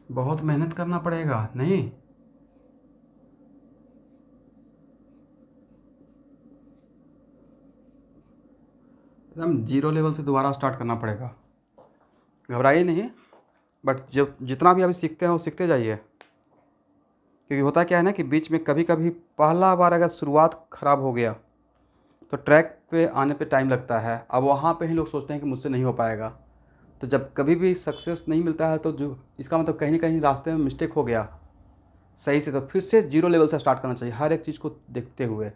बहुत मेहनत करना पड़ेगा नहीं? एकदम जीरो लेवल से दोबारा स्टार्ट करना पड़ेगा, घबराइए नहीं। बट जब जितना भी अभी सीखते हैं वो सीखते जाइए, क्योंकि होता क्या है ना कि बीच में कभी कभी पहला बार अगर शुरुआत ख़राब हो गया तो ट्रैक पे आने पे टाइम लगता है। अब वहाँ पे ही लोग सोचते हैं कि मुझसे नहीं हो पाएगा। तो जब कभी भी सक्सेस नहीं मिलता है तो जो इसका मतलब कहीं ना कहीं रास्ते में मिस्टेक हो गया सही से, तो फिर से जीरो लेवल से स्टार्ट करना चाहिए हर एक चीज़ को देखते हुए।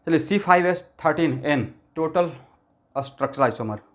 चलिए C5H13N total structure isomer.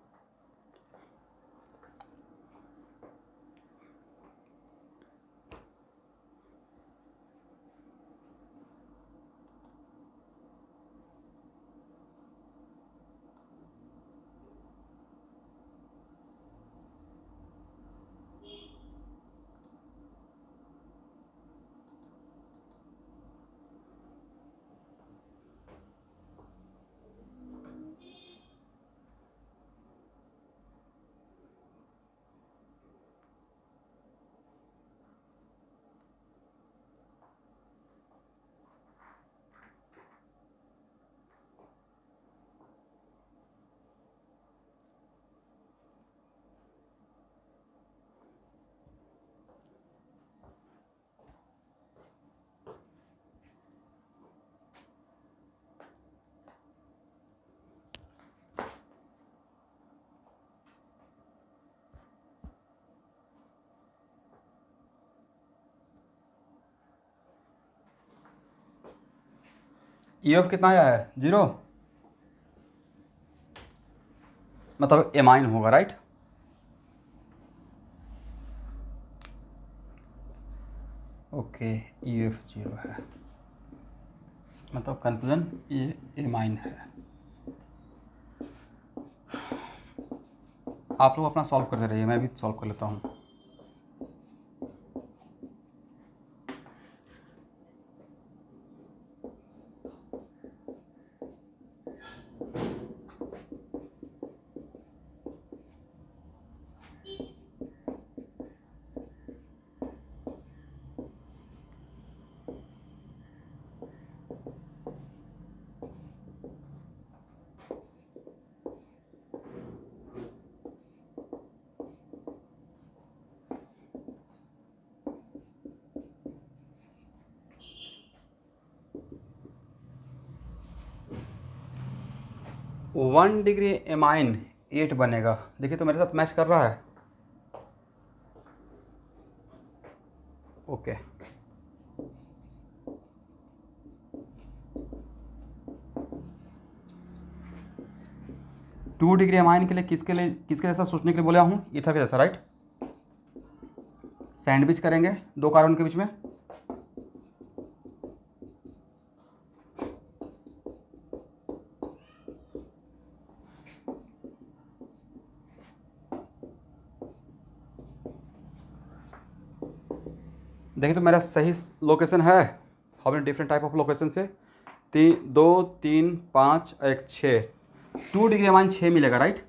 EF कितना आया है? 0, मतलब एमाइन होगा, राइट? ओके, EF 0 है, मतलब कंफ्यूजन, ये एमाइन है। आप लोग अपना सॉल्व करते रहिए, मैं भी सॉल्व कर लेता हूँ। वन डिग्री एमाइन 8 बनेगा, देखिए तो मेरे साथ मैच कर रहा है। ओके, 2 डिग्री एमाइन के लिए किसके जैसा सोचने के लिए बोला हूँ? ईथर के जैसा, राइट? सैंडविच करेंगे 2 कार्बन के बीच में। देखिए तो मेरा सही लोकेशन है। How many different type of location से, 2 3 5 1 6, 2 डिग्री अमाइन 6 मिलेगा, राइट।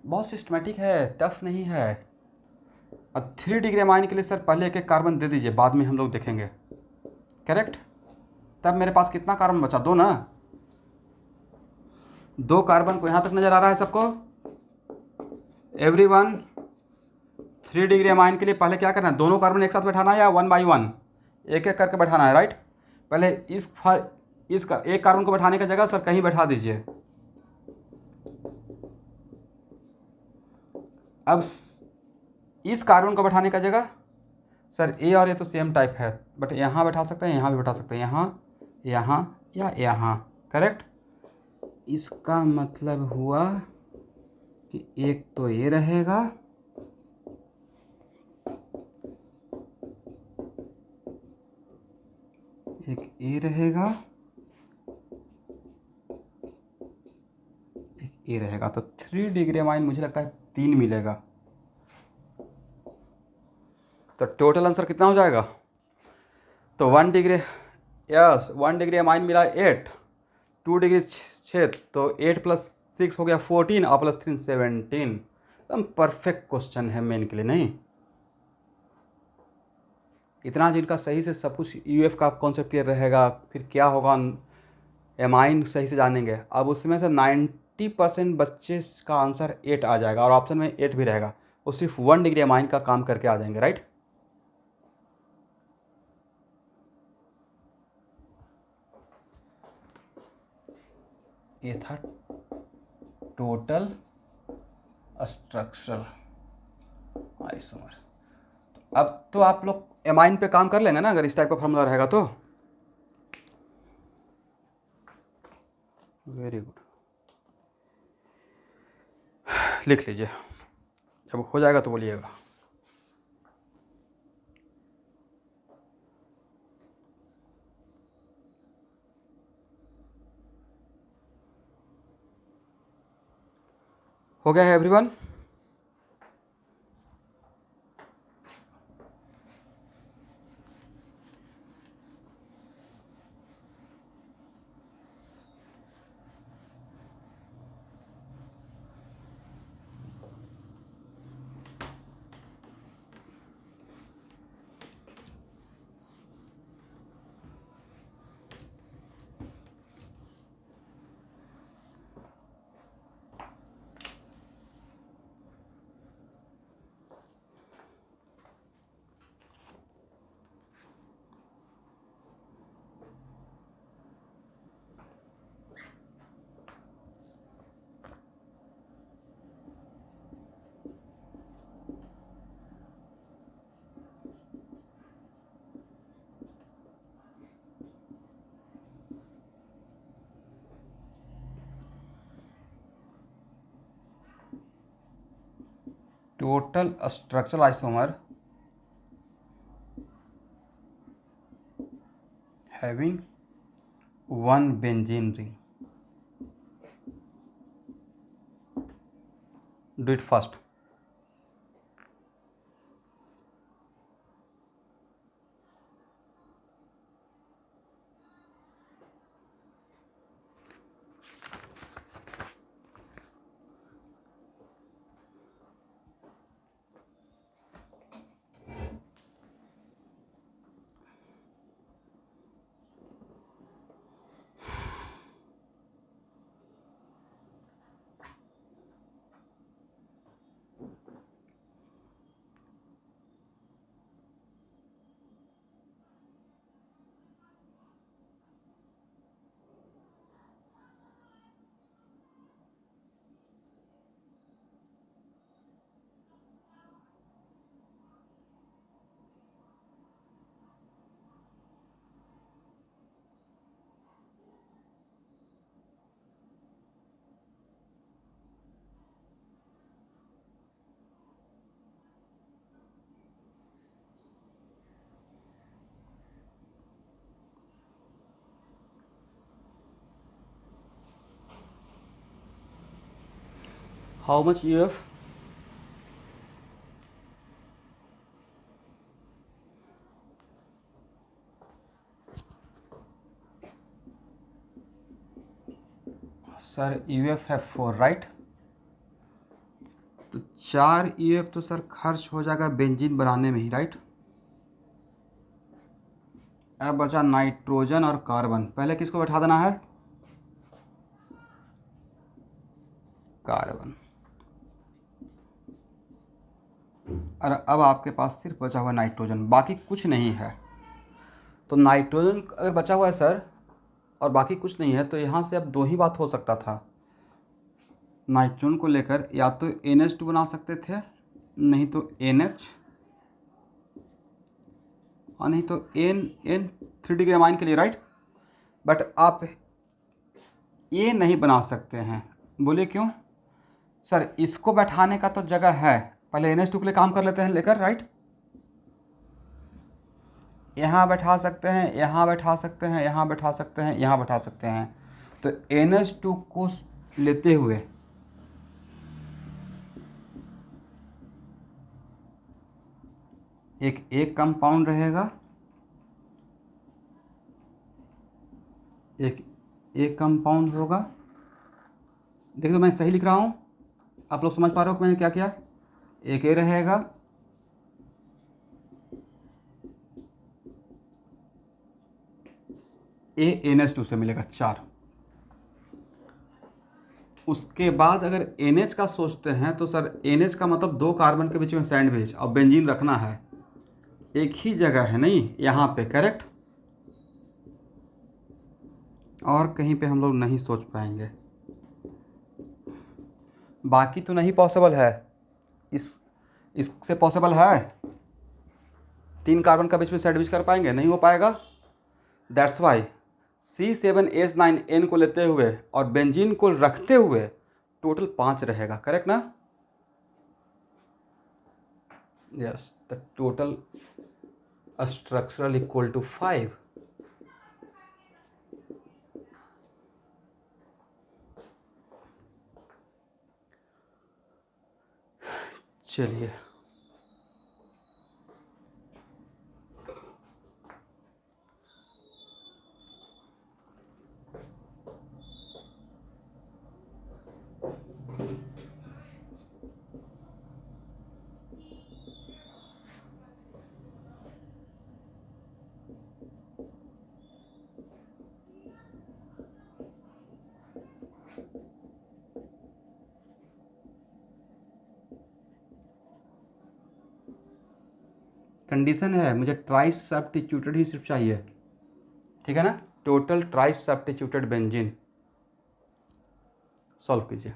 बहुत सिस्टमेटिक है, टफ नहीं है। अब 3 डिग्री अमाइन के लिए सर पहले एक एक कार्बन दे दीजिए, बाद में हम लोग देखेंगे। करेक्ट। तब मेरे पास कितना कार्बन बचा, 2 ना। 2 कार्बन को यहाँ तक नज़र आ रहा है सबको, एवरीवन। 3 डिग्री अमाइन के लिए पहले क्या करना है, दोनों कार्बन एक साथ बैठाना है या 1 बाई 1 एक एक करके बैठाना है, राइट। पहले इसका एक कार्बन को बैठाने की जगह सर कहीं बैठा दीजिए। अब इस कार्बन को बैठाने का जगह सर ए और ए तो सेम टाइप है, बट यहाँ बैठा सकते हैं, यहाँ भी बैठा सकते हैं, यहाँ यहाँ या यहाँ। करेक्ट। इसका मतलब हुआ कि एक तो ये रहेगा, एक ए रहेगा, एक ए रहेगा। तो 3 डिग्री अमाइन मुझे लगता है 3 मिलेगा। तो टोटल आंसर कितना हो जाएगा, तो 1 डिग्री, यस 1 डिग्री अमाइन मिला 8, 2 डिग्री 6, तो 8 + 6 हो गया 14 और +3 17। एकदम परफेक्ट क्वेश्चन है मेन के लिए, नहीं। इतना जिनका सही से सब कुछ यूएफ का कॉन्सेप्ट क्लियर रहेगा, फिर क्या होगा एमाइन सही से जानेंगे। अब उसमें से 90% बच्चे का आंसर 8 आ जाएगा और ऑप्शन में 8 भी रहेगा, वो सिर्फ 1 डिग्री अमाइन का काम करके आ जाएंगे, राइट। ये था टोटल स्ट्रक्चरल आइसोमर। अब तो आप लोग एमाइन पे काम कर लेंगे ना, अगर इस टाइप का फॉर्मूला रहेगा तो। वेरी गुड, लिख लीजिए, जब हो जाएगा तो बोलिएगा। हो गया है everyone. Total structural isomer having 1 benzene ring. Do it fast. How much UF? Sir UF4 right. तो 4 UF तो सर खर्च हो जाएगा बेंजीन बनाने में ही राइट। अब बचा नाइट्रोजन और कार्बन। पहले किसको बैठा देना है? कार्बन। और अब आपके पास सिर्फ बचा हुआ नाइट्रोजन, बाकी कुछ नहीं है। तो नाइट्रोजन अगर बचा हुआ है सर और बाकी कुछ नहीं है, तो यहाँ से अब दो ही बात हो सकता था। नाइट्रोजन को लेकर या तो NH2 बना सकते थे, नहीं तो NH, और नहीं तो N 3 डिग्री अमाइन के लिए राइट। बट आप ये नहीं बना सकते हैं। बोले क्यों? सर इसको बैठाने का तो जगह है, पहले NH2 के लिए काम कर लेते हैं लेकर राइट। यहाँ बैठा सकते हैं, यहाँ बैठा सकते हैं, यहाँ बैठा सकते हैं, यहाँ बैठा सकते हैं। तो NH2 को लेते हुए एक कंपाउंड रहेगा, एक कंपाउंड होगा। देखो मैं सही लिख रहा हूँ, आप लोग समझ पा रहे हो कि मैंने क्या किया? एक A रहेगा, A NH2 से मिलेगा 4। उसके बाद अगर NH का सोचते हैं तो सर NH का मतलब 2 कार्बन के बीच में सैंडविच, और बेंजीन रखना है एक ही जगह है, नहीं यहाँ पे करेक्ट। और कहीं पे हम लोग नहीं सोच पाएंगे, बाकी तो नहीं पॉसिबल है। इससे पॉसिबल है 3 कार्बन का बीच में सैंडविच कर पाएंगे? नहीं हो पाएगा। दैट्स वाई C7H9N को लेते हुए और बेंजीन को रखते हुए टोटल 5 रहेगा, करेक्ट ना? Yes, the total structural equal to 5। चलिए कंडीशन है, मुझे ट्राइस सब्स्टिट्यूटेड ही सिर्फ चाहिए, ठीक है ना? टोटल ट्राइस सब्स्टिट्यूटेड बेंजीन सॉल्व कीजिए।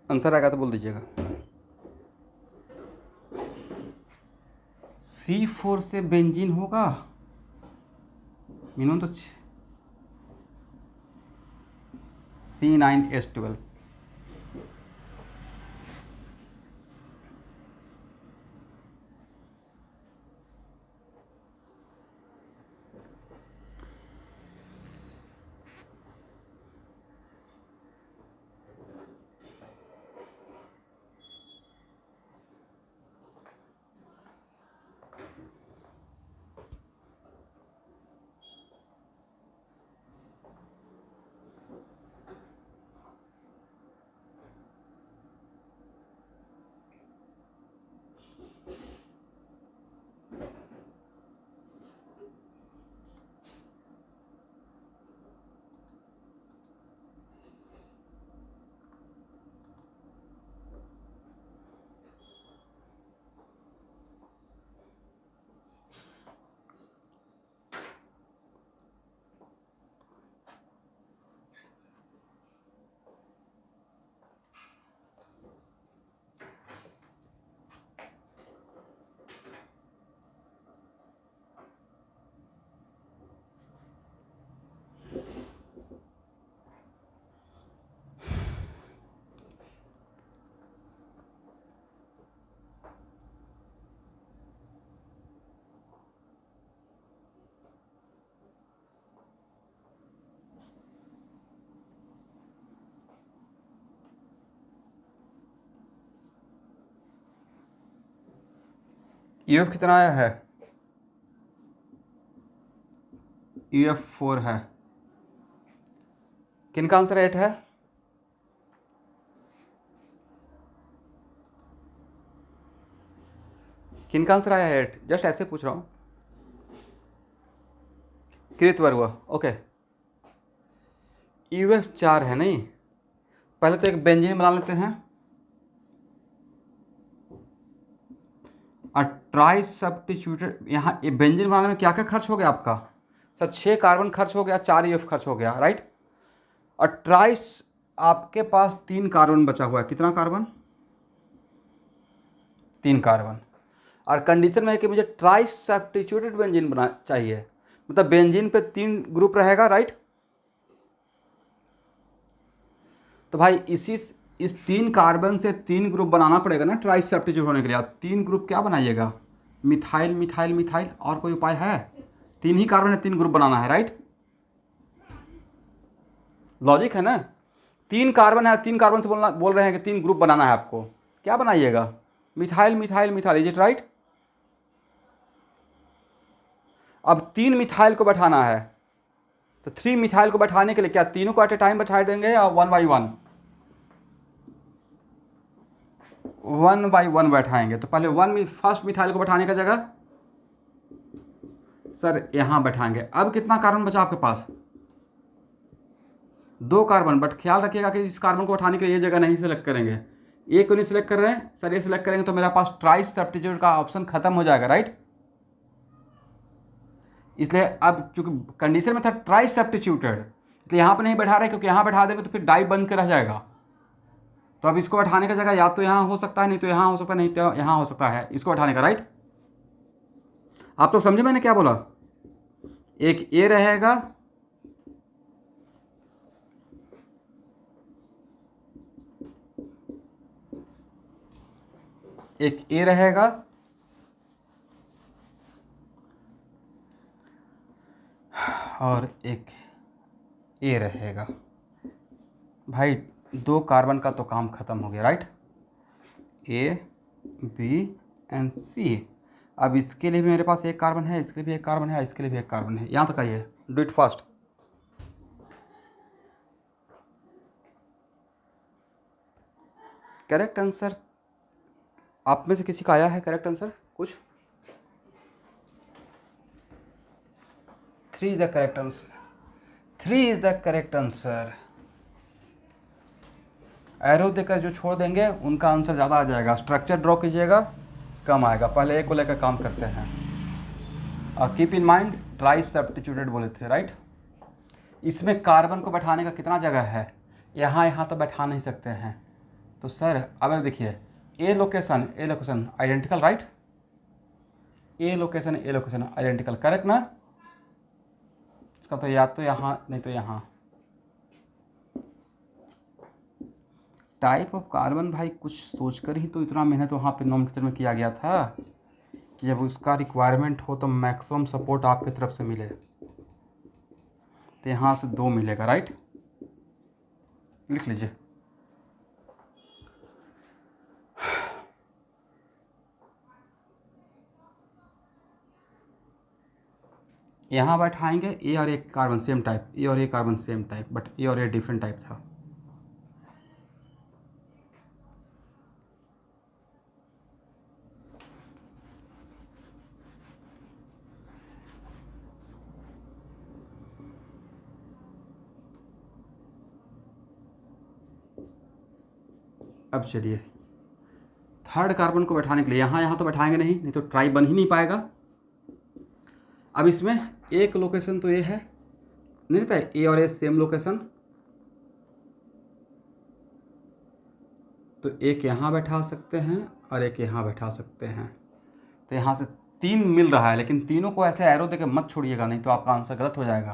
आंसर आएगा तो बोल दीजिएगा। C4 से बेंजीन होगा मिनिमम तो C9H12। EF कितना आया है? EF 4 है। किन का आंसर 8 है? किन का आंसर आया है 8? जस्ट ऐसे पूछ रहा हूँ। कृतवर्ग, ओके। EF 4 है नहीं। पहले तो एक बेंजीन बना लेते हैं। और ट्राई सब्स्टिट्यूटेड, यहाँ बेंजीन बनाने में क्या क्या खर्च हो गया आपका? सर 6 कार्बन खर्च हो गया, 4 EF खर्च हो गया, राइट। और ट्राइस आपके पास 3 कार्बन बचा हुआ है। कितना कार्बन? 3 कार्बन। और कंडीशन में है कि मुझे ट्राइस सब्स्टिट्यूटेड बेंजीन बना चाहिए, मतलब बेंजीन पे 3 ग्रुप रहेगा, राइट। तो भाई इस 3 कार्बन से 3 ग्रुप बनाना पड़ेगा ना ट्राइस सब्स्टिट्यूट होने के लिए। आप 3 ग्रुप क्या बनाइएगा? मिथाइल मिथाइल मिथाइल, और कोई उपाय है? 3 ही कार्बन है, 3 ग्रुप बनाना है, राइट। लॉजिक है ना। 3 कार्बन है, 3 कार्बन से बोल रहे हैं कि 3 ग्रुप बनाना है आपको। क्या बनाइएगा? Methyl methyl methyl, is it right? अब 3 मिथाइल को बैठाना है, तो 3 मिथाइल को बैठाने के लिए क्या तीनों को एट ए टाइम बैठा देंगे या 1 बाई 1? 1 बाई 1 बैठाएंगे। तो पहले फर्स्ट मिथाइल को बैठाने का जगह सर यहाँ बैठाएंगे। अब कितना कार्बन बचा आपके पास? 2 कार्बन। बट ख्याल रखिएगा कि इस कार्बन को उठाने के लिए ये जगह नहीं सिलेक्ट करेंगे। ये क्यों नहीं सिलेक्ट कर रहे हैं? सर ये सिलेक्ट करेंगे तो मेरा पास ट्राइस सब्स्टिट्यूट का ऑप्शन खत्म हो जाएगा, राइट। इसलिए अब चूंकि कंडीशन में था ट्राइस सब्स्टिट्यूटेड, इसलिए यहाँ पर नहीं बैठा रहे, क्योंकि यहाँ बैठा देंगे तो फिर डाई बन के रह जाएगा। तो अब इसको बैठाने का जगह या तो यहाँ हो सकता है, नहीं तो यहाँ हो सकता है, नहीं तो यहाँ हो सकता है इसको बैठाने का, राइट। आप तो समझे मैंने क्या बोला? एक ए रहेगा, एक ए रहेगा, और एक ए रहेगा। भाई 2 कार्बन का तो काम खत्म हो गया, राइट। ए बी एंड सी। अब इसके लिए भी मेरे पास 1 कार्बन है, इसके लिए भी 1 कार्बन है, इसके लिए भी 1 कार्बन है। यहाँ तक आइए, do it fast. Correct answer आप में से किसी का आया है करेक्ट आंसर कुछ? 3 is the correct answer. 3 is the correct answer. Arrow देकर जो छोड़ देंगे उनका आंसर ज़्यादा आ जाएगा। स्ट्रक्चर ड्रॉ कीजिएगा, कम आएगा। पहले एक को लेकर काम करते हैं। और कीप इन माइंड ट्राइस सब्स्टिट्यूटेड बोले थे, राइट। इसमें कार्बन को बैठाने का कितना जगह है? यहाँ यहाँ तो बैठा नहीं सकते हैं। तो सर अब देखिए, ए लोकेशन आइडेंटिकल, राइट। ए लोकेशन आइडेंटिकल, करेक्ट ना। इसका तो या तो यहाँ नहीं तो यहाँ। टाइप ऑफ कार्बन भाई कुछ सोचकर ही तो इतना मेहनत वहाँ पे नोमेनक्लेचर में किया गया था कि जब उसका रिक्वायरमेंट हो तो मैक्सिमम सपोर्ट आपकी तरफ से मिले। तो यहाँ से 2 मिलेगा, राइट। लिख लीजिए। यहाँ बैठाएंगे ए और ए कार्बन सेम टाइप, ए और ए कार्बन सेम टाइप, बट ए और ए डिफरेंट टाइप था। अब चलिए थर्ड कार्बन को बैठाने के लिए यहाँ तो बैठाएंगे नहीं, नहीं तो ट्राई बन ही नहीं पाएगा। अब इसमें एक लोकेशन तो ये है, नहीं रहता है ए और ए सेम लोकेशन, तो एक यहाँ बैठा सकते हैं और एक यहाँ बैठा सकते हैं। तो यहाँ से 3 मिल रहा है, लेकिन तीनों को ऐसे एरो देकर मत छोड़िएगा, नहीं तो आपका आंसर गलत हो जाएगा।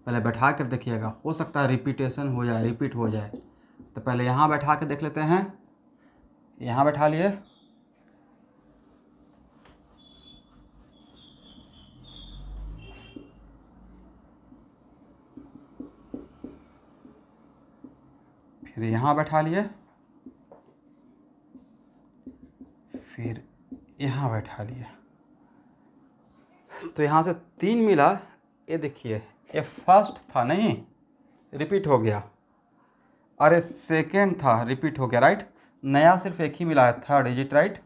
पहले बैठा कर देखिएगा, हो सकता है रिपीटेशन हो जाए, रिपीट हो जाए। तो पहले यहाँ बैठा के देख लेते हैं। यहाँ बैठा लिए, फिर यहाँ बैठा लिए, फिर यहाँ बैठा लिए। तो यहाँ से 3 मिला, ये देखिए ये फर्स्ट था नहीं, रिपीट हो गया, और ये सेकेंड था, रिपीट हो गया, राइट। नया सिर्फ एक ही मिला है, third, is it right?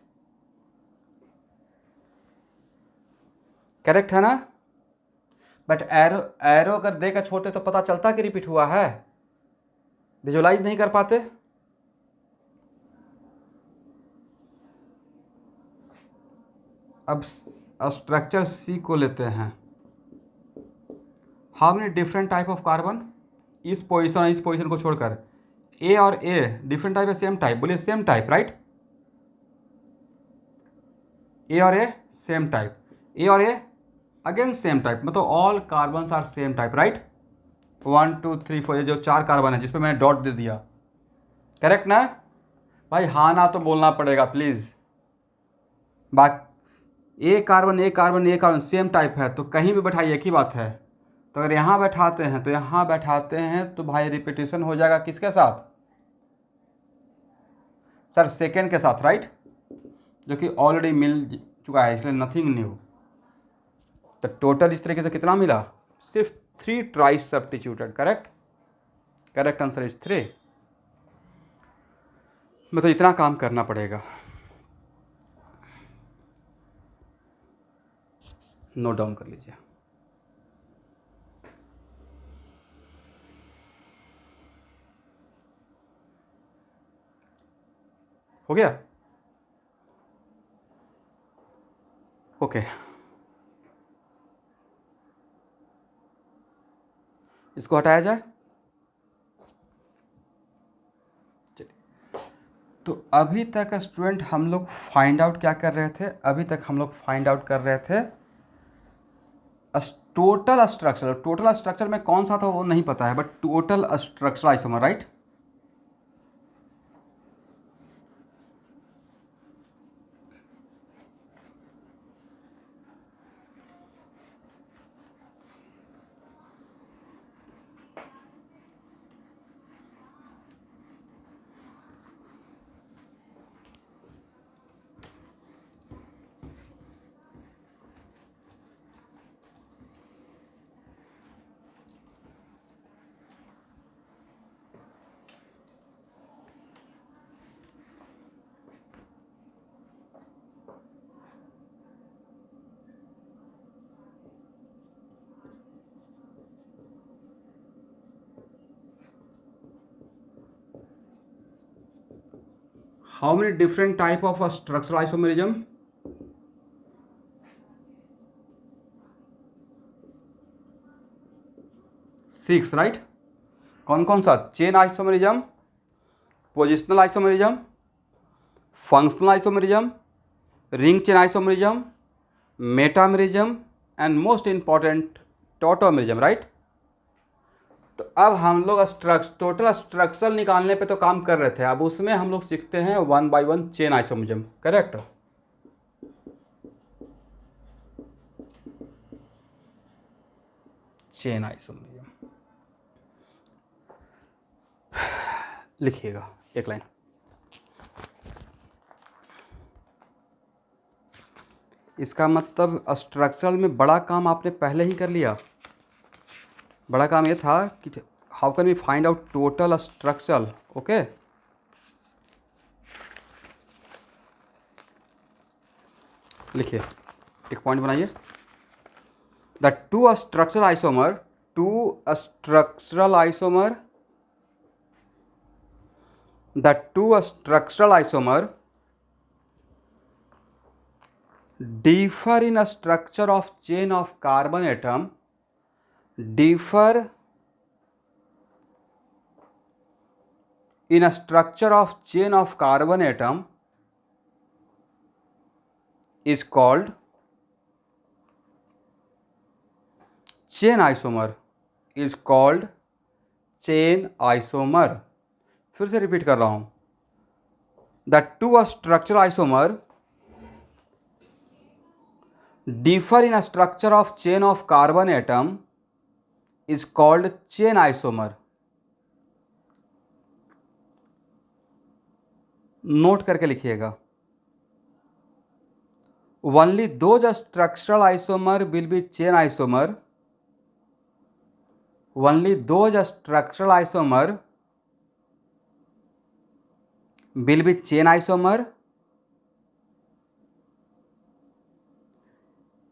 Correct है ना? बट एरो एरो अगर देकर छोड़ते तो पता चलता कि रिपीट हुआ है, विजुलाइज नहीं कर पाते। अब स्ट्रक्चर सी को लेते हैं। How many different type of carbon, इस पोजीशन को छोड़कर, ए और ए डिफरेंट टाइप है सेम टाइप, बोलिए सेम टाइप, राइट? ए और ए सेम टाइप, ए और ए अगेन सेम टाइप, मतलब all carbon are same type, right? 1 2 3 4, ये जो 4 कार्बन है जिसपे मैंने डॉट दे दिया, करेक्ट ना भाई? हाँ ना तो बोलना पड़ेगा please. A carbon A carbon A carbon same type है तो कहीं भी बैठाइए, एक ही बात है। तो अगर यहाँ बैठाते हैं तो यहाँ बैठाते हैं तो भाई रिपीटेशन हो जाएगा किसके साथ सर? सेकेंड के साथ, राइट? जो कि ऑलरेडी मिल चुका है, इसलिए नथिंग न्यू। तो टोटल इस तरीके से कितना मिला? सिर्फ 3 trisubstituted, correct? Correct answer is 3। मैं तो इतना काम करना पड़ेगा, नोट डाउन कर लीजिए। हो गया? ओके, इसको हटाया जाए। तो अभी तक स्टूडेंट हम लोग फाइंड आउट क्या कर रहे थे? अभी तक हम लोग फाइंड आउट कर रहे थे टोटल स्ट्रक्चर। टोटल स्ट्रक्चर में कौन सा था वो नहीं पता है, but total structure isomer, right? How many different type of structural isomerism? 6, right? कौन कौन सा? Chain isomerism, positional isomerism, functional isomerism, ring chain isomerism, metamerism and most important tautomerism, right? तो अब हम लोग टोटल स्ट्रक्चर निकालने पे तो काम कर रहे थे, अब उसमें हम लोग सीखते हैं 1 by 1 chain isomerism, correct? Chain isomerism लिखिएगा एक लाइन। इसका मतलब स्ट्रक्चरल में बड़ा काम आपने पहले ही कर लिया। बड़ा काम ये था कि how can we find out total structural, okay? लिखिए, एक पॉइंट बनाइए। The two structural isomer, the two structural isomer differ in a structure of chain of carbon atom, differ in a structure of chain of carbon atom is called chain isomer, is called chain isomer। फिर से रिपीट कर रहा हूं, the two structural isomer differ in a structure of chain of carbon atom is called chain isomer। Note करके लिखिएगा, only those structural isomer will be chain isomer. Only those structural isomer will be chain isomer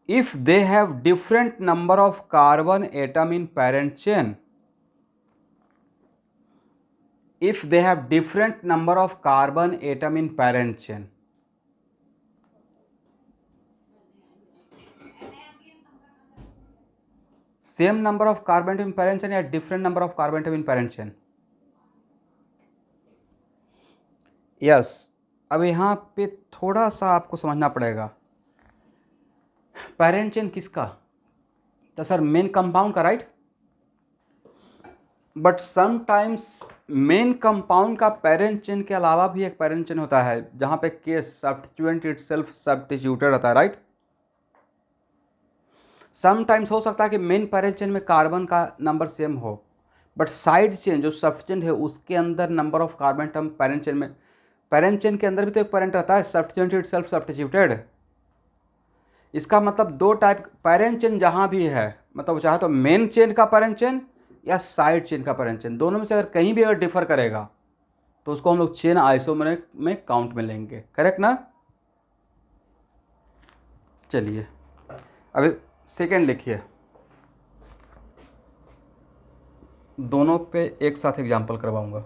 if they have different number of carbon atom in parent chain. If they have different number of carbon atom in parent chain. Same number of carbon atom in parent chain या different number of carbon atom in parent chain? Yes. अब यहाँ पे थोड़ा सा आपको समझना पड़ेगा, पैरेंट चेन किसका? तो सर मेन कंपाउंड का, right. But sometimes main compound का पैरेंट चेन के अलावा भी एक पैरेंट चेन होता है जहाँ पे के सब्स्टिट्यूएंट इटसेल्फ सब्स्टिट्यूटेड रहता है, राइट। समटाइम्स हो सकता है कि मेन पैरेंट चेन में कार्बन का नंबर सेम हो, बट साइड चेन जो सब्स्टिट्यूएंट है उसके अंदर number of carbon atom parent chain में, पैरेंट चेन के अंदर भी तो एक पैरेंट रहता है सब्स्टिट्यूएंट इटसेल्फ सब्स्टिट्यूटेड। इसका मतलब दो टाइप पैरेंट चेन जहाँ भी है, मतलब चाहे तो मेन चेन का पैरेंट चेन या साइड चेन का पैरेंट चेन, दोनों में से अगर कहीं भी अगर डिफर करेगा तो उसको हम लोग चेन आइसोमर में काउंट में लेंगे, करेक्ट ना। चलिए अभी सेकेंड लिखिए, दोनों पे एक साथ एग्जाम्पल करवाऊंगा।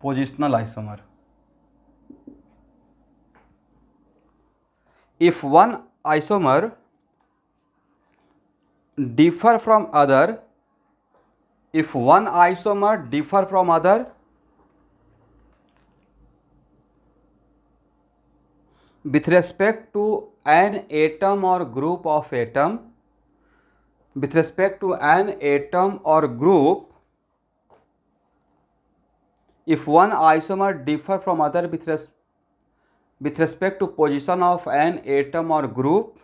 Positional isomer, if one isomer differ from other, if one isomer differ from other with respect to an atom or group of atom, with respect to an atom or group, if one isomer differ from other with respect to position of an atom or group,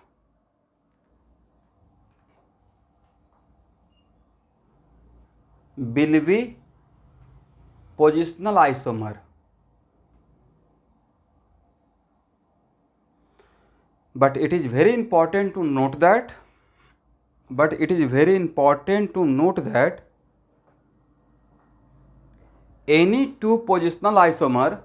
will be positional isomer. But it is very important to note that, any two positional isomer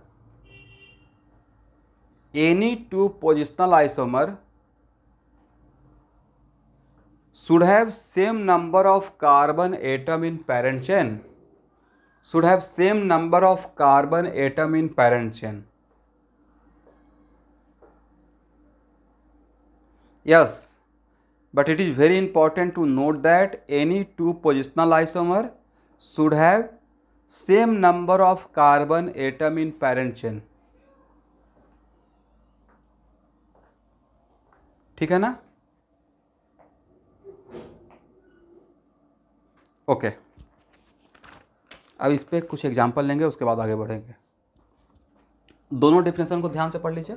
should have same number of carbon atom in parent chain, should have same number of carbon atom in parent chain. Yes, but it is very important to note that any two positional isomer should have same number of carbon atom in parent chain. ठीक है ना? ओके, अब इस पे कुछ एग्जाम्पल लेंगे, उसके बाद आगे बढ़ेंगे। दोनों डिफिनेशन को ध्यान से पढ़ लीजिए।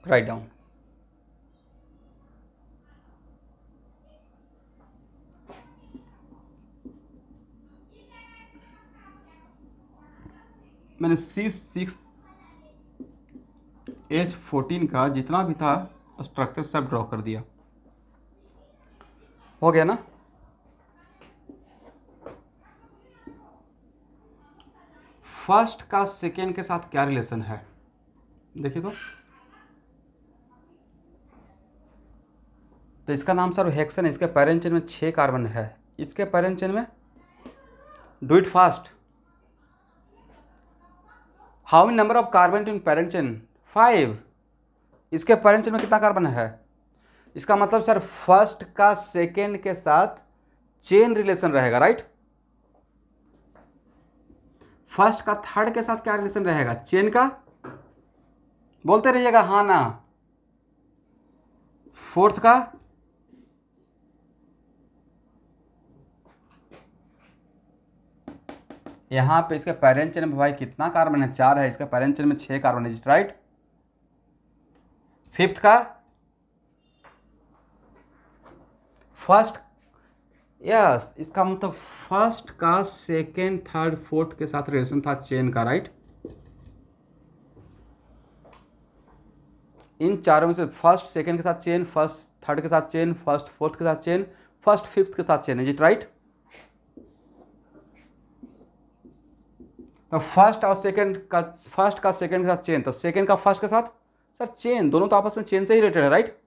Write down. मैंने C6H14 का जितना भी था स्ट्रक्चर सब ड्रॉ कर दिया, हो गया ना। फर्स्ट का सेकेंड के साथ क्या रिलेशन है देखिए तो तो इसका नाम सर हेक्सेन है। इसके पैरेंट चेन में 6 कार्बन है। इसके पैरेंट चेन में do it fast. How many number of carbon in parent chain? 5। इसके पैरेंट चेन में कितना कार्बन है? इसका मतलब सर फर्स्ट का सेकेंड के साथ चेन रिलेशन रहेगा, राइट। फर्स्ट का थर्ड के साथ क्या रिलेशन रहेगा? चेन का। बोलते रहिएगा हाँ ना। फोर्थ का, यहां पे इसके पैरेंट चेन में भाई कितना कार्बन है? 4 है। इसका पैरेंट चेन में 6 कार्बन है, राइट। फिफ्थ का, फर्स्ट, यस, इसका मतलब फर्स्ट का सेकेंड थर्ड फोर्थ के साथ रिलेशन था चेन का, राइट। इन चारों में से फर्स्ट सेकेंड के साथ चेन, फर्स्ट थर्ड के साथ चेन, फर्स्ट फोर्थ के साथ चेन, फर्स्ट फिफ्थ के साथ चेन, इज इट राइट? तो फर्स्ट और सेकेंड का, फर्स्ट का सेकेंड के साथ चेन, तो सेकेंड का फर्स्ट के साथ सर चेन, दोनों तो आपस में चेन से ही रिलेटेड है, राइट।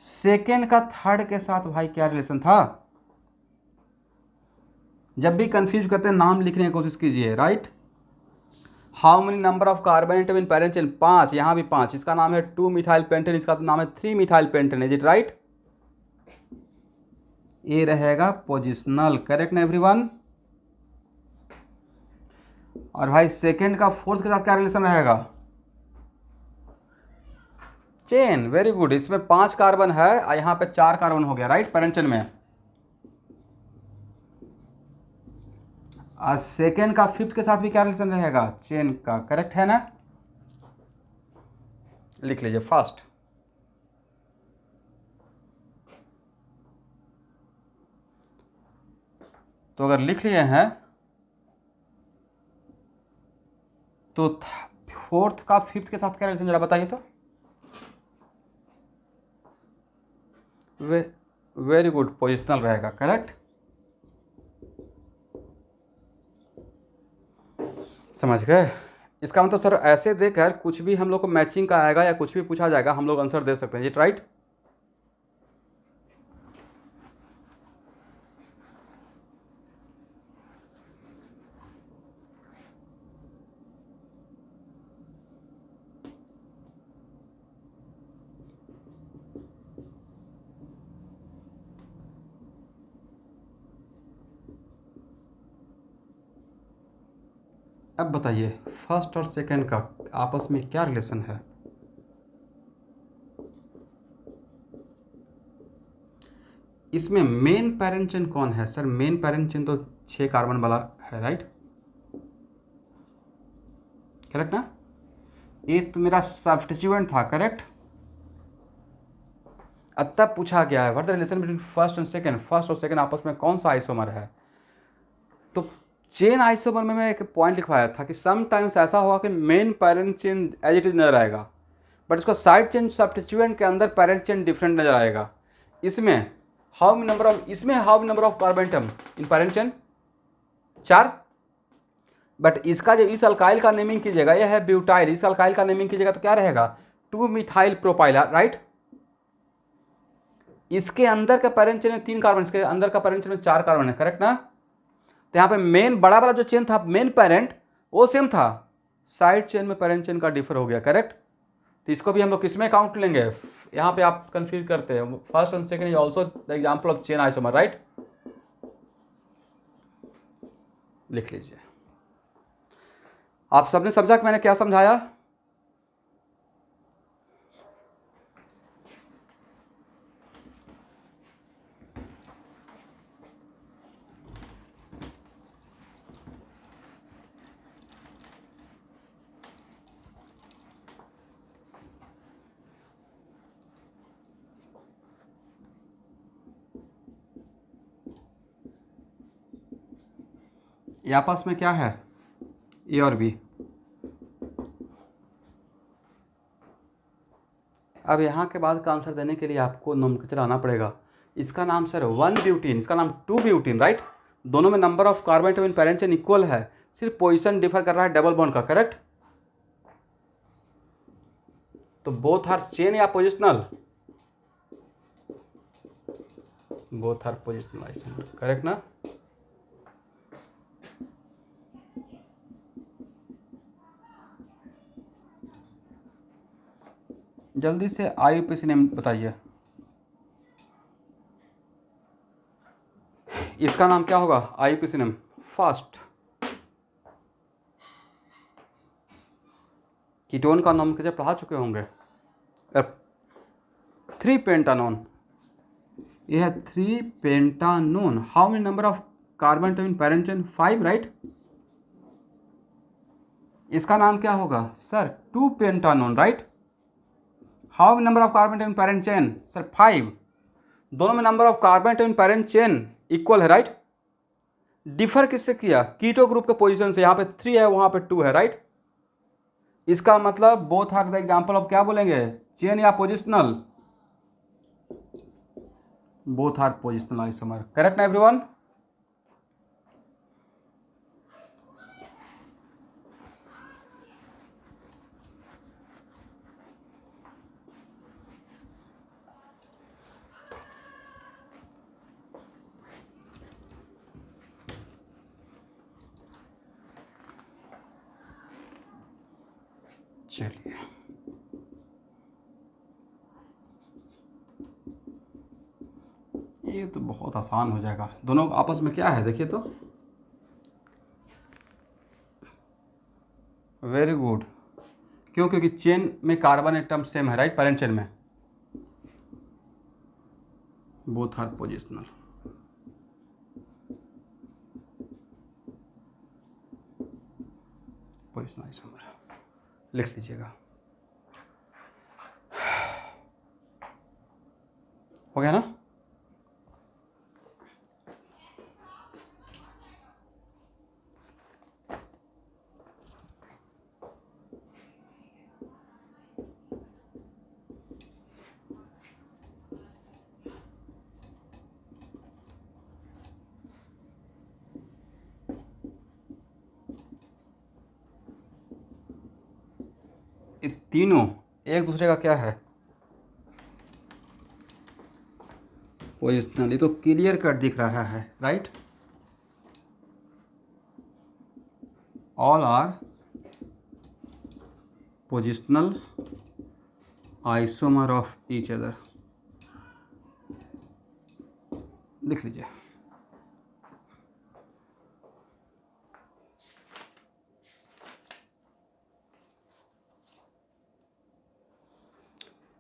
सेकेंड का थर्ड के साथ भाई क्या रिलेशन था? जब भी कंफ्यूज करते हैं नाम लिखने की कोशिश कीजिए, right. How many number of carbon atom in parent chain? 5। यहां भी 5। इसका नाम है 2 मिथाइल पेंटेन, इसका नाम है 3 methyl pentane, is it right? ये रहेगा पोजिशनल, करेक्ट ना एवरीवन? और भाई सेकेंड का फोर्थ के साथ क्या रिलेशन रहेगा? Chain, very good. इसमें 5 कार्बन है और यहां पे 4 कार्बन हो गया, राइट, पैरेंट चेन में। और सेकेंड का फिफ्थ के साथ भी क्या रिलेशन रहेगा? चेन का, करेक्ट है ना? लिख लीजिए फर्स्ट। तो अगर लिख लिए हैं तो फोर्थ का फिफ्थ के साथ क्या रिलेशन जरा बताइए तो। वेरी गुड, पोजिशनल रहेगा, करेक्ट। समझ गए? इसका मतलब सर ऐसे देखकर कुछ भी हम लोग को मैचिंग का आएगा या कुछ भी पूछा जाएगा हम लोग आंसर दे सकते हैं, इट राइट? अब बताइए फर्स्ट और सेकंड का आपस में क्या रिलेशन है? इसमें मेन पैरेंट चेन कौन है सर? मेन पैरेंट चेन तो 6 कार्बन वाला है, राइट, करेक्ट ना? ये तो मेरा सब्स्टिट्यूएंट था, करेक्ट। अब तब पूछा गया है what the relation between first and second, first और सेकंड आपस में कौन सा आइसोमर है? तो चेन आइसोमर में मैं एक पॉइंट लिखवाया था कि समटाइम्स ऐसा होगा कि main parent chain as it is नजर आएगा, बट उसका साइड चेन सब्स्टिट्यूएंट के अंदर पैरेंट चेन डिफरेंट नजर आएगा। इसमें how many number of carbon atom in parent chain? 4। But इसका जब इस अल्काइल का नेमिंग कीजिएगा, यह है ब्यूटाइल, इस अल्काइल का नेमिंग कीजिएगा तो क्या रहेगा? 2 मिथाइल प्रोपाइल, राइट। इसके अंदर का पैरेंट चेन में 3 कार्बन, इसके अंदर का पैरेंट चेन में 4 कार्बन है, करेक्ट ना? तो यहाँ पे मेन बड़ा वाला जो चेन था मेन पैरेंट वो सेम था, साइड चेन में पैरेंट चेन का डिफर हो गया, करेक्ट। तो इसको भी हम लोग किसमें काउंट लेंगे? यहाँ पे आप कंफ्यूज करते हैं, first and second is also the example of chain isomer, right. लिख लीजिए। आप सबने समझा कि मैंने क्या समझाया? ये आपस में क्या है? ए और बी। अब यहाँ के बाद का आंसर देने के लिए आपको नोमेनक्लेचर आना पड़ेगा। इसका नाम सर 1 ब्यूटीन, इसका नाम 2 ब्यूटीन, राइट। दोनों में number of carbon atom in parent chain equal है, सिर्फ पोजीशन डिफर कर रहा है डबल बॉन्ड का, करेक्ट। तो बोथ आर चेन या positional? Both are positional isomer, correct ना। जल्दी से IUPAC नेम बताइए, इसका नाम क्या होगा IUPAC नेम। फर्स्ट कीटोन का नोमेनक्लेचर पढ़ा चुके होंगे। 3 पेंटानोन, ये है 3 pentanone. How many number of carbon atom in parent chain, 5 right. इसका नाम क्या होगा sir, 2 pentanone right. How many number of carbon atom in parent chain, sir 5। दोनों में number of carbon atom in parent chain equal है राइट। डिफर किससे किया, कीटो ग्रुप के पोजीशन से, यहाँ पे 3 है वहां पे 2 है राइट। इसका मतलब both are the example of क्या बोलेंगे, चेन या positional, both are positional isomer, correct ना एवरीवन। चलिए ये तो बहुत आसान हो जाएगा। दोनों आपस में क्या है देखिए तो, वेरी गुड। क्यों, क्योंकि चेन में कार्बन एटम सेम है राइट, पैरेंट चेन में। Both are positional, positional isomer लिख लीजिएगा। हो गया ना। ये तीनों एक दूसरे का क्या है, पोजिशनल। ये तो क्लियर कट दिख रहा है right. All are positional isomer of each other, लिख लीजिए।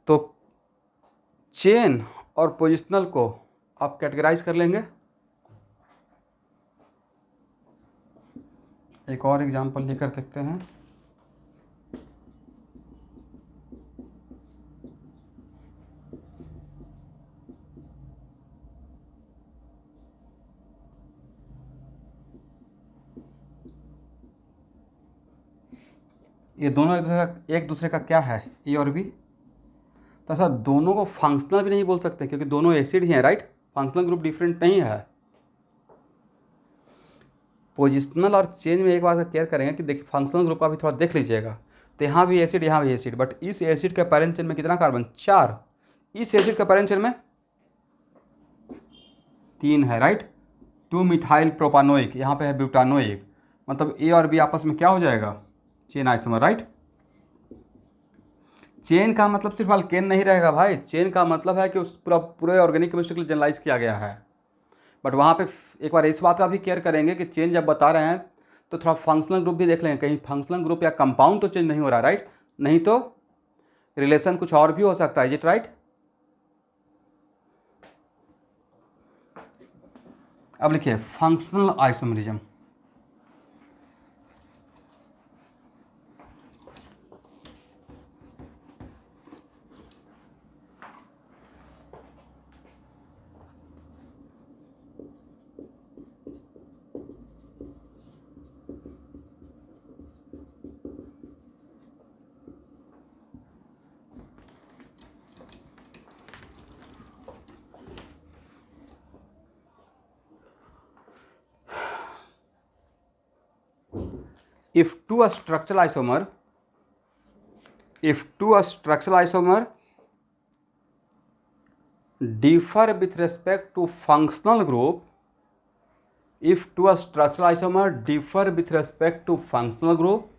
तो चेन और पोजिशनल को आप कैटेगराइज कर लेंगे। एक और एग्जांपल लेकर देखते हैं। ये दोनों एक दूसरे का क्या है, ए और बी। तो सर दोनों को फंक्शनल भी नहीं बोल सकते क्योंकि दोनों एसिड ही हैं राइट, फंक्शनल ग्रुप डिफरेंट नहीं है। पोजिशनल और चेन में एक बात का केयर करेंगे कि देखिए फंक्शनल ग्रुप का भी थोड़ा देख लीजिएगा। तो यहाँ भी एसिड, यहाँ भी एसिड, बट इस एसिड के पैरेंट चेन में कितना कार्बन, 4। इस एसिड के पैरेंट चेन में 3 है राइट। 2 मिथाइल प्रोपानोइक, यहाँ पे है ब्यूटानोइक, मतलब ए और बी आपस में क्या हो जाएगा, चेन आइसोमर राइट। चेन का मतलब सिर्फ अल्केन नहीं रहेगा भाई, चेन का मतलब है कि उस पूरे ऑर्गेनिक केमिस्ट्री के लिए जनरलाइज किया गया है। बट वहाँ पे एक बार इस बात का भी केयर करेंगे कि चेन जब बता रहे हैं तो थोड़ा फंक्शनल ग्रुप भी देख लेंगे, कहीं फंक्शनल ग्रुप या कंपाउंड तो चेंज नहीं हो रहा राइट, नहीं तो रिलेशन कुछ और भी हो सकता है, इज इट राइट। अब लिखिए functional isomerism. If two structural isomer differ with respect to functional group, if two structural isomer differ with respect to functional group,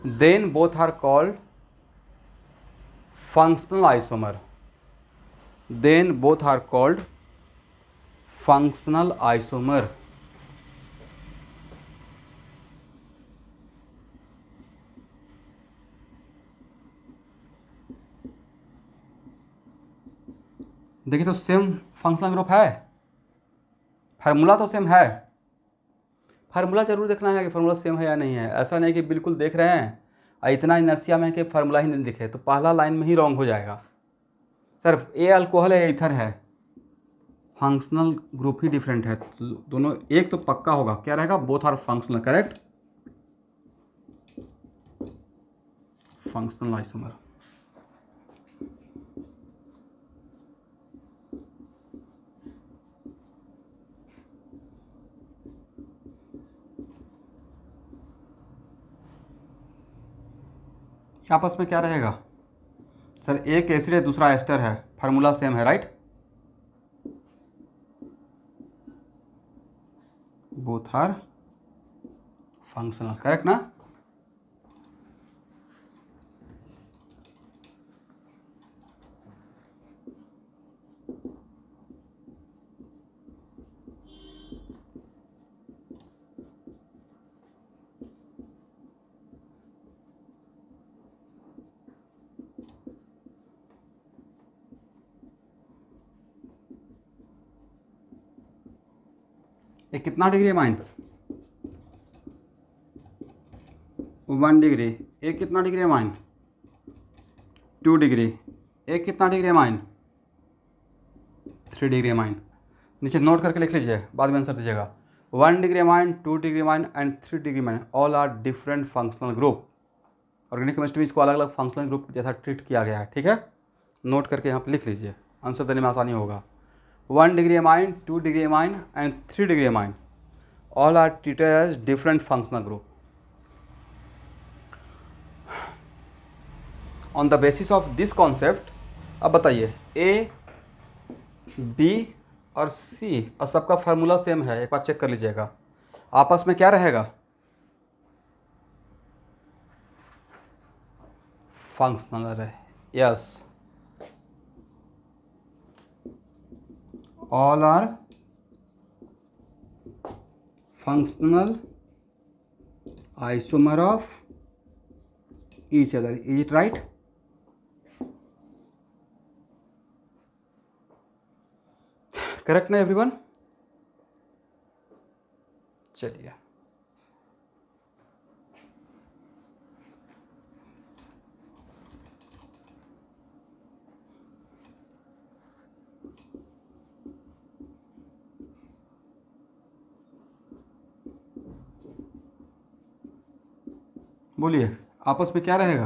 then both are called functional isomer. Then both are called functional isomer. देखिए तो सेम फंक्शनल ग्रुप है, फार्मूला तो सेम है, फार्मूला जरूर देखना है कि फार्मूला सेम है या नहीं है। ऐसा नहीं कि बिल्कुल देख रहे हैं और इतना इनर्सिया में है कि फार्मूला ही नहीं दिखे, तो पहला लाइन में ही रॉन्ग हो जाएगा। सर ए अल्कोहल है, ईथर है, फंक्शनल ग्रुप ही डिफरेंट है, तो दोनों एक तो पक्का होगा, क्या रहेगा, both are functional, correct, functional isomer. आपस में क्या रहेगा सर, एक एसिड है दूसरा एस्टर है, फार्मूला सेम है, right, both are functional, correct ना। ये कितना डिग्री है माइन, 1 डिग्री। एक कितना डिग्री है माइन, 2 डिग्री। एक कितना डिग्री है माइन, 3 डिग्री है माइन। नीचे नोट करके लिख लीजिए, बाद में आंसर दीजिएगा। 1 degree amine, 2 degree amine and 3 degree amine, all are different functional group. Organic chemistry में इसको अलग अलग फंक्शनल ग्रुप जैसा ट्रीट किया गया है, ठीक है, नोट करके यहाँ पे लिख लीजिए, आंसर देने में आसानी होगा। 1 degree amine, 2 degree amine and 3 degree amine, all are treated as different functional group. On the basis of this concept, अब बताइए ए, बी और सी और सबका फार्मूला सेम है, एक बार चेक कर लीजिएगा, आपस में क्या रहेगा, फंक्शनल रहे, yes, all are functional isomer of each other, is it right. Correct ना एवरीवन। चलिए बोलिए आपस में क्या रहेगा,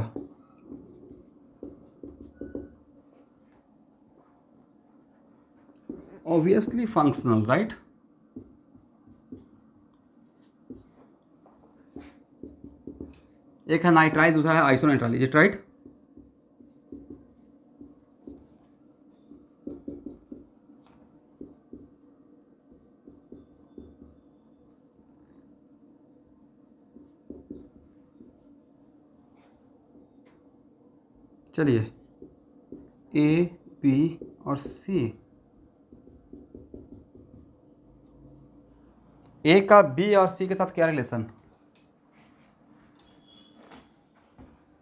ऑब्वियसली फंक्शनल, राइट। एक है नाइट्राइल, दूसरा है आइसोनाइट्राइल, इज इट राइट। चलिए ए, बी और सी, ए का बी और सी के साथ क्या रिलेशन,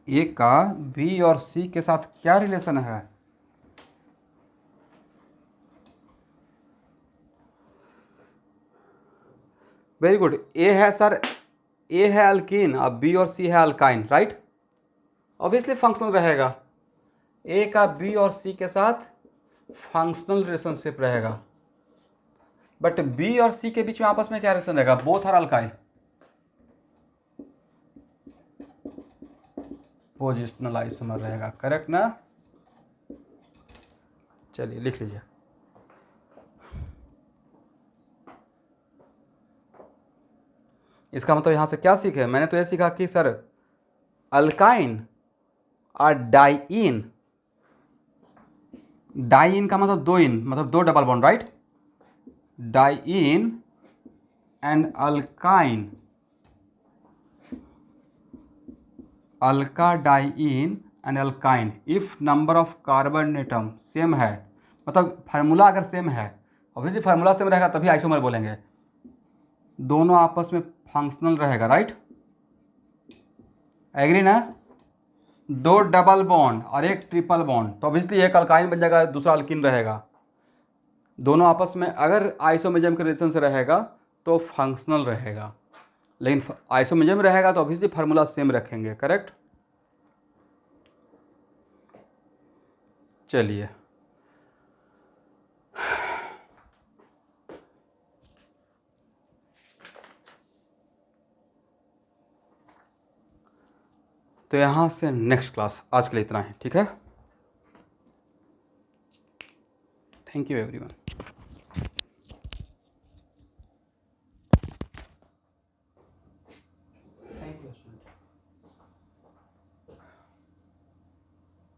ए का बी और सी के साथ क्या रिलेशन है, वेरी गुड। ए है सर, ए है अल्कीन, अब बी और सी है अल्काइन, राइट, ऑब्वियसली फंक्शनल रहेगा। ए का बी और सी के साथ फंक्शनल रिलेशनशिप रहेगा, बट बी और सी के बीच में आपस में क्या रिलेशन रहेगा, both are alkyl, positional isomer रहेगा, करेक्ट ना। चलिए लिख लीजिए, इसका मतलब यहां से क्या सीखे, मैंने तो ये सीखा कि सर अल्काइन और डाइइन डाइइन का मतलब दो इन, मतलब दो double bond, right. Diene and alkyne, Alka diene and alkyne if number of carbon atom same है, मतलब फार्मूला अगर सेम है, ऑब्वियसली फार्मूला सेम रहेगा तभी आइसोमर बोलेंगे, दोनों आपस में फंक्शनल रहेगा, राइट। एग्री ना। दो डबल बॉन्ड और एक ट्रिपल बॉन्ड, तो ऑब्वियसली एक अल्काइन बन जाएगा, दूसरा अल्किन रहेगा। दोनों आपस में अगर आइसोमेरिज्म के रिलेशन से रहेगा तो फंक्शनल रहेगा, लेकिन आइसोमेरिज्म रहेगा तो ऑब्वियसली फार्मूला सेम रखेंगे, करेक्ट। चलिए, तो यहाँ से नेक्स्ट क्लास, आज के लिए इतना ही, ठीक है। Thank you everyone.